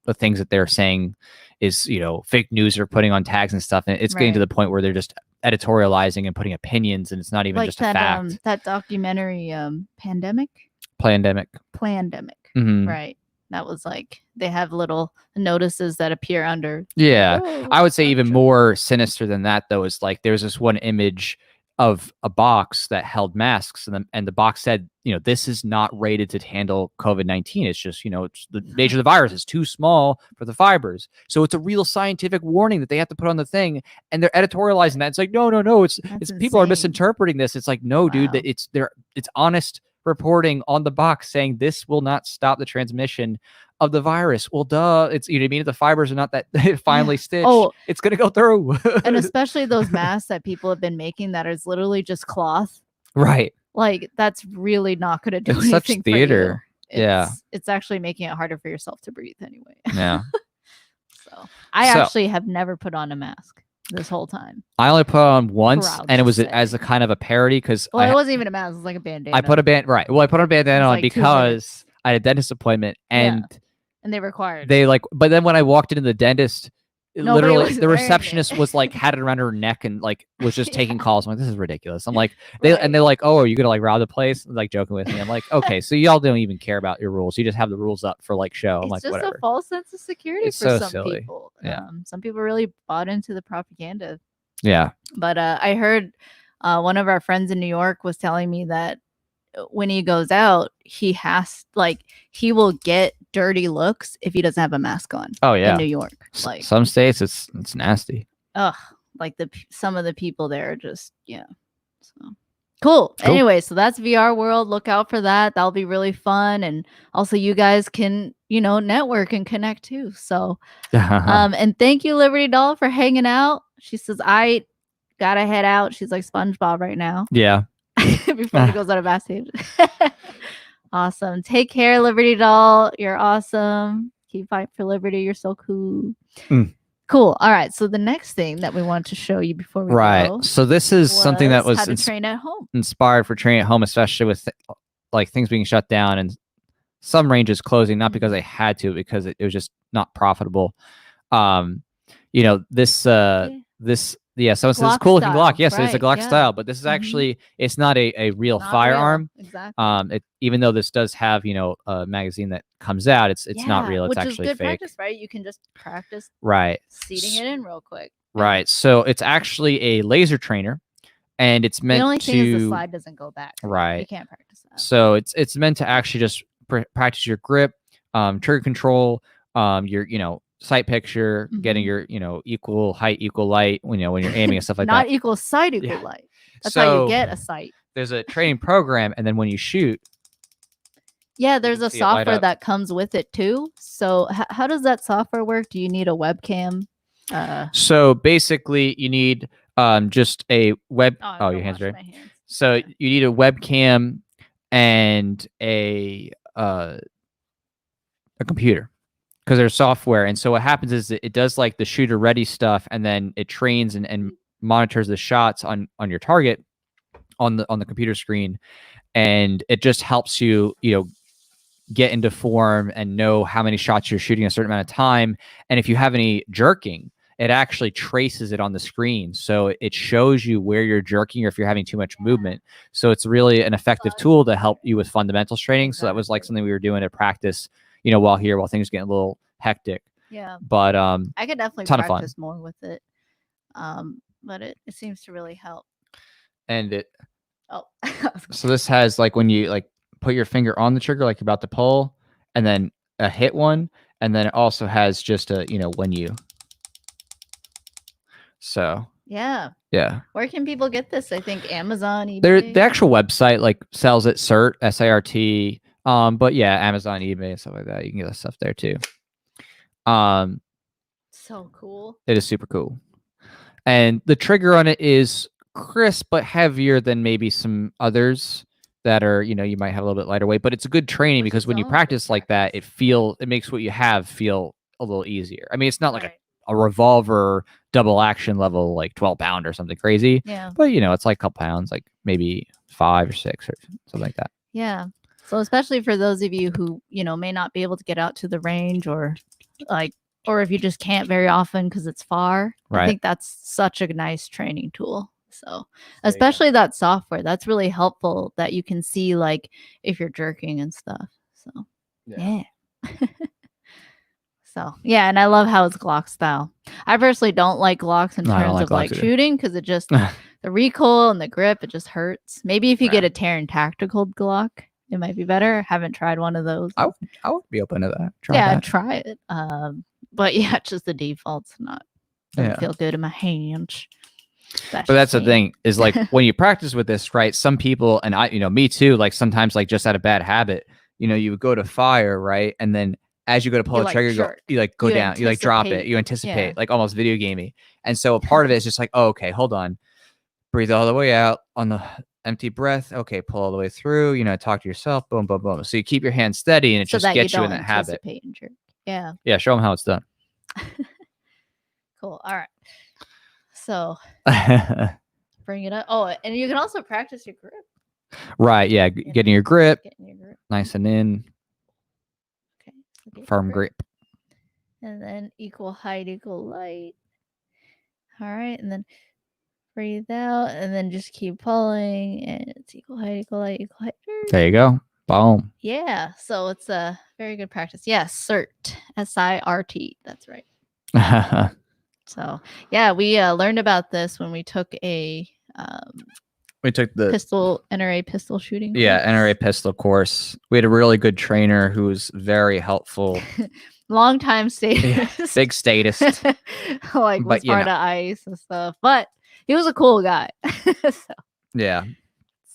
the things that they're saying is, fake news or putting on tags and stuff. And it's getting to the point where they're just editorializing and putting opinions, and it's not even just a fact. That documentary, Pandemic. Mm-hmm. Right. That was like, they have little notices that appear under. Yeah. I would say even more sinister than that, though, is like there's this one image of a box that held masks, and the box said, this is not rated to handle COVID-19. It's just, it's the nature of the virus is too small for the fibers. So it's a real scientific warning that they have to put on the thing, and they're editorializing that. It's like, no, it's people are misinterpreting this. It's like, no, dude, that it's honest reporting on the box saying this will not stop the transmission of the virus. Well, duh. It's, you know what I mean? If the fibers are not that finely stitched, it's going to go through. And especially those masks that people have been making that is literally just cloth. Right. Like, that's really not going to do anything such theater. For you. It's actually making it harder for yourself to breathe anyway. Yeah. So I actually have never put on a mask this whole time. I only put on once, and it was as a kind of a parody because it wasn't even a mask; it was like a bandana. I put a bandana on because I had a dentist appointment, and they required. But then when I walked into the dentist, literally the receptionist was like had it around her neck and like was just taking calls. I'm like, this is ridiculous. I'm like, they're like, oh, are you gonna like rob the place? Like joking with me. I'm like, okay, so y'all don't even care about your rules. You just have the rules up for like show. I'm like, just whatever. A false sense of security for so some silly. People. Yeah. Some people really bought into the propaganda. Yeah. But I heard one of our friends in New York was telling me that when he goes out, he will get dirty looks if he doesn't have a mask on. Oh yeah, in New York, like some states, it's nasty. Ugh, like some of the people there are just So cool. Anyway, so that's VR World. Look out for that. That'll be really fun, and also you guys can network and connect too. So, and thank you, Liberty Doll, for hanging out. She says I gotta head out. She's like SpongeBob right now. Yeah. Before he goes on a backstage. Awesome. Take care, Liberty Doll. You're awesome. Keep fighting for liberty. You're so cool. Cool. All right. So the next thing that we want to show you before we go. So this is something that was how to train at home. Inspired for training at home, especially with like things being shut down and some ranges closing, not because they had to, because it was just not profitable. So it's this cool looking Glock. Yes, it's a Glock style, but this is actually, it's not a real firearm. Exactly. Even though this does have, a magazine that comes out, it's not real. It's which actually is good fake. Practice, right? You can just practice. Right. Seating it in real quick. Right. So it's actually a laser trainer, and it's meant to. The only thing is the slide doesn't go back. Right. You can't practice that. So it's meant to actually just practice your grip, trigger control, your sight picture, getting your equal height, equal light when you're aiming and stuff like that. Not equal sight, equal light. That's how you get a sight. There's a training program, and then when you shoot, there's a software that comes with it too. So how does that software work? Do you need a webcam? So basically, you need just a web. Oh, your hands ready. So you need a webcam and a computer. Because there's software, and so what happens is it does like the shooter ready stuff, and then it trains and monitors the shots on your target on the computer screen, and it just helps you get into form and know how many shots you're shooting in a certain amount of time. And if you have any jerking, it actually traces it on the screen, so it shows you where you're jerking or if you're having too much movement. So it's really an effective tool to help you with fundamentals training. So that was like something we were doing to practice while things get a little hectic. Yeah. But I could definitely practice more with it. But it seems to really help. And so this has like when you like put your finger on the trigger, like you're about to pull, and then a hit one, and then it also has just a when you. So yeah. Where can people get this? I think Amazon, eBay. The actual website like sells it, SIRT, SIRT. But yeah, Amazon, eBay, and stuff like that. You can get that stuff there too. So cool. It is super cool. And the trigger on it is crisp but heavier than maybe some others that are, you might have a little bit lighter weight, but it's a good training because when you practice like that, it makes what you have feel a little easier. I mean, it's not like a revolver double action level, like 12 pound or something crazy. Yeah. But it's like a couple pounds, like maybe 5 or 6 or something like that. Yeah. So especially for those of you who, may not be able to get out to the range or like, or if you just can't very often because it's far. Right. I think that's such a nice training tool. So especially that software, that's really helpful that you can see like if you're jerking and stuff. So yeah. So yeah, and I love how it's Glock style. I personally don't like Glocks in terms of like shooting because it just the recoil and the grip, it just hurts. Maybe if you get a Terran tactical Glock, it might be better. Haven't tried one of those. I would be open to that. Try it. But yeah, just the default's doesn't feel good in my hands. But that's the thing is like when you practice with this, right? Some people, and I, me too, like sometimes like just out of bad habit, you would go to fire, right? And then as you go to pull the trigger, you like go down, you like drop it, you anticipate, like almost video gamey. And so a part of it is just like, oh, okay, hold on. Breathe all the way out on the empty breath. Okay, pull all the way through, talk to yourself, boom, boom, boom. So you keep your hand steady and it just gets you in that habit. Yeah. Yeah, show them how it's done. Cool. All right. So bring it up. Oh, and you can also practice your grip. Right. Yeah. Getting your grip. Nice and in. Okay. Firm grip. And then equal height, equal light. All right. And then breathe out and then just keep pulling. And it's equal height, equal light, equal height. There you go. Boom. Yeah. So it's a very good practice. Yes. SIRT. SIRT. That's right. So yeah, we learned about this when we took the NRA pistol shooting course. Yeah, NRA pistol course. We had a really good trainer who was very helpful. Long time statist. Yeah, big statist. Like was part of ICE and stuff. But he was a cool guy. So, yeah.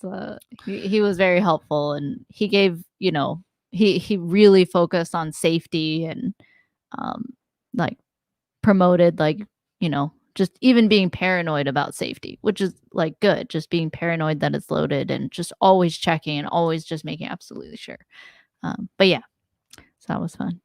So he was very helpful and he gave, he really focused on safety and like promoted just even being paranoid about safety, which is like good, just being paranoid that it's loaded and just always checking and always just making absolutely sure. But yeah, so that was fun.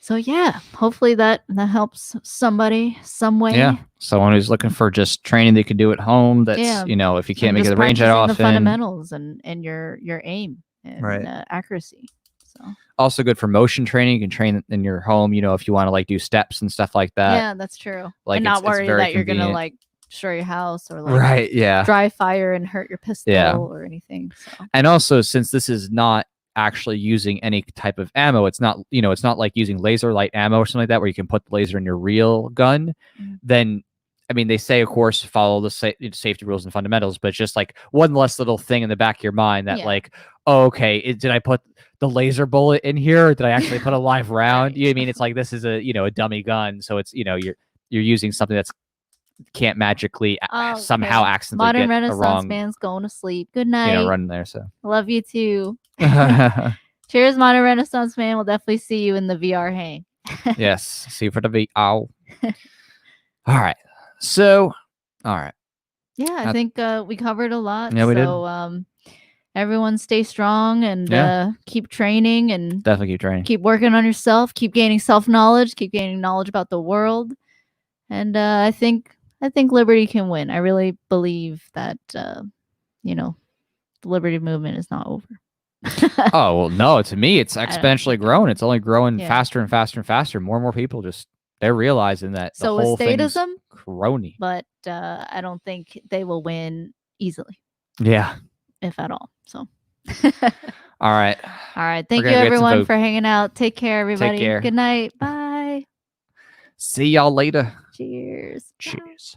So yeah, hopefully that helps somebody some way. Yeah, someone who's looking for just training they could do at home. That's if you can't make it the range that often, the fundamentals and your aim and accuracy. So also good for motion training. You can train in your home, if you want to like do steps and stuff like that. Yeah, that's true. Like and not worry that you're gonna like destroy your house or like dry fire and hurt your pistol or anything. So. And also since this is not actually using any type of ammo, it's not it's not like using laser light ammo or something like that where you can put the laser in your real gun. Then I mean, they say, of course, follow the safety rules and fundamentals, but it's just like one less little thing in the back of your mind that like, oh, okay, did I put the laser bullet in here? Or did I actually put a live round? You know what I mean? It's like, this is a dummy gun. So it's, you're using something that's can't magically somehow accidentally Modern get Renaissance a wrong, man's going to sleep. Good night. Run there. So love you too. Cheers, Modern Renaissance man. We'll definitely see you in the VR hang. Yes. See you for the VR. All right. So, all right. Yeah, I think we covered a lot. Yeah, we did. Everyone stay strong and keep training and definitely keep training. Keep working on yourself. Keep gaining self-knowledge. Keep gaining knowledge about the world. And I think liberty can win. I really believe that the liberty movement is not over. Oh well, no. To me, it's exponentially growing. It's only growing faster and faster and faster. More and more people they're realizing that the whole thing is crony. But I don't think they will win easily. Yeah. If at all. So. All right. All right. Thank you, everyone, for hanging out. Take care, everybody. Take care. Good night. Bye. See y'all later. Cheers. Cheers.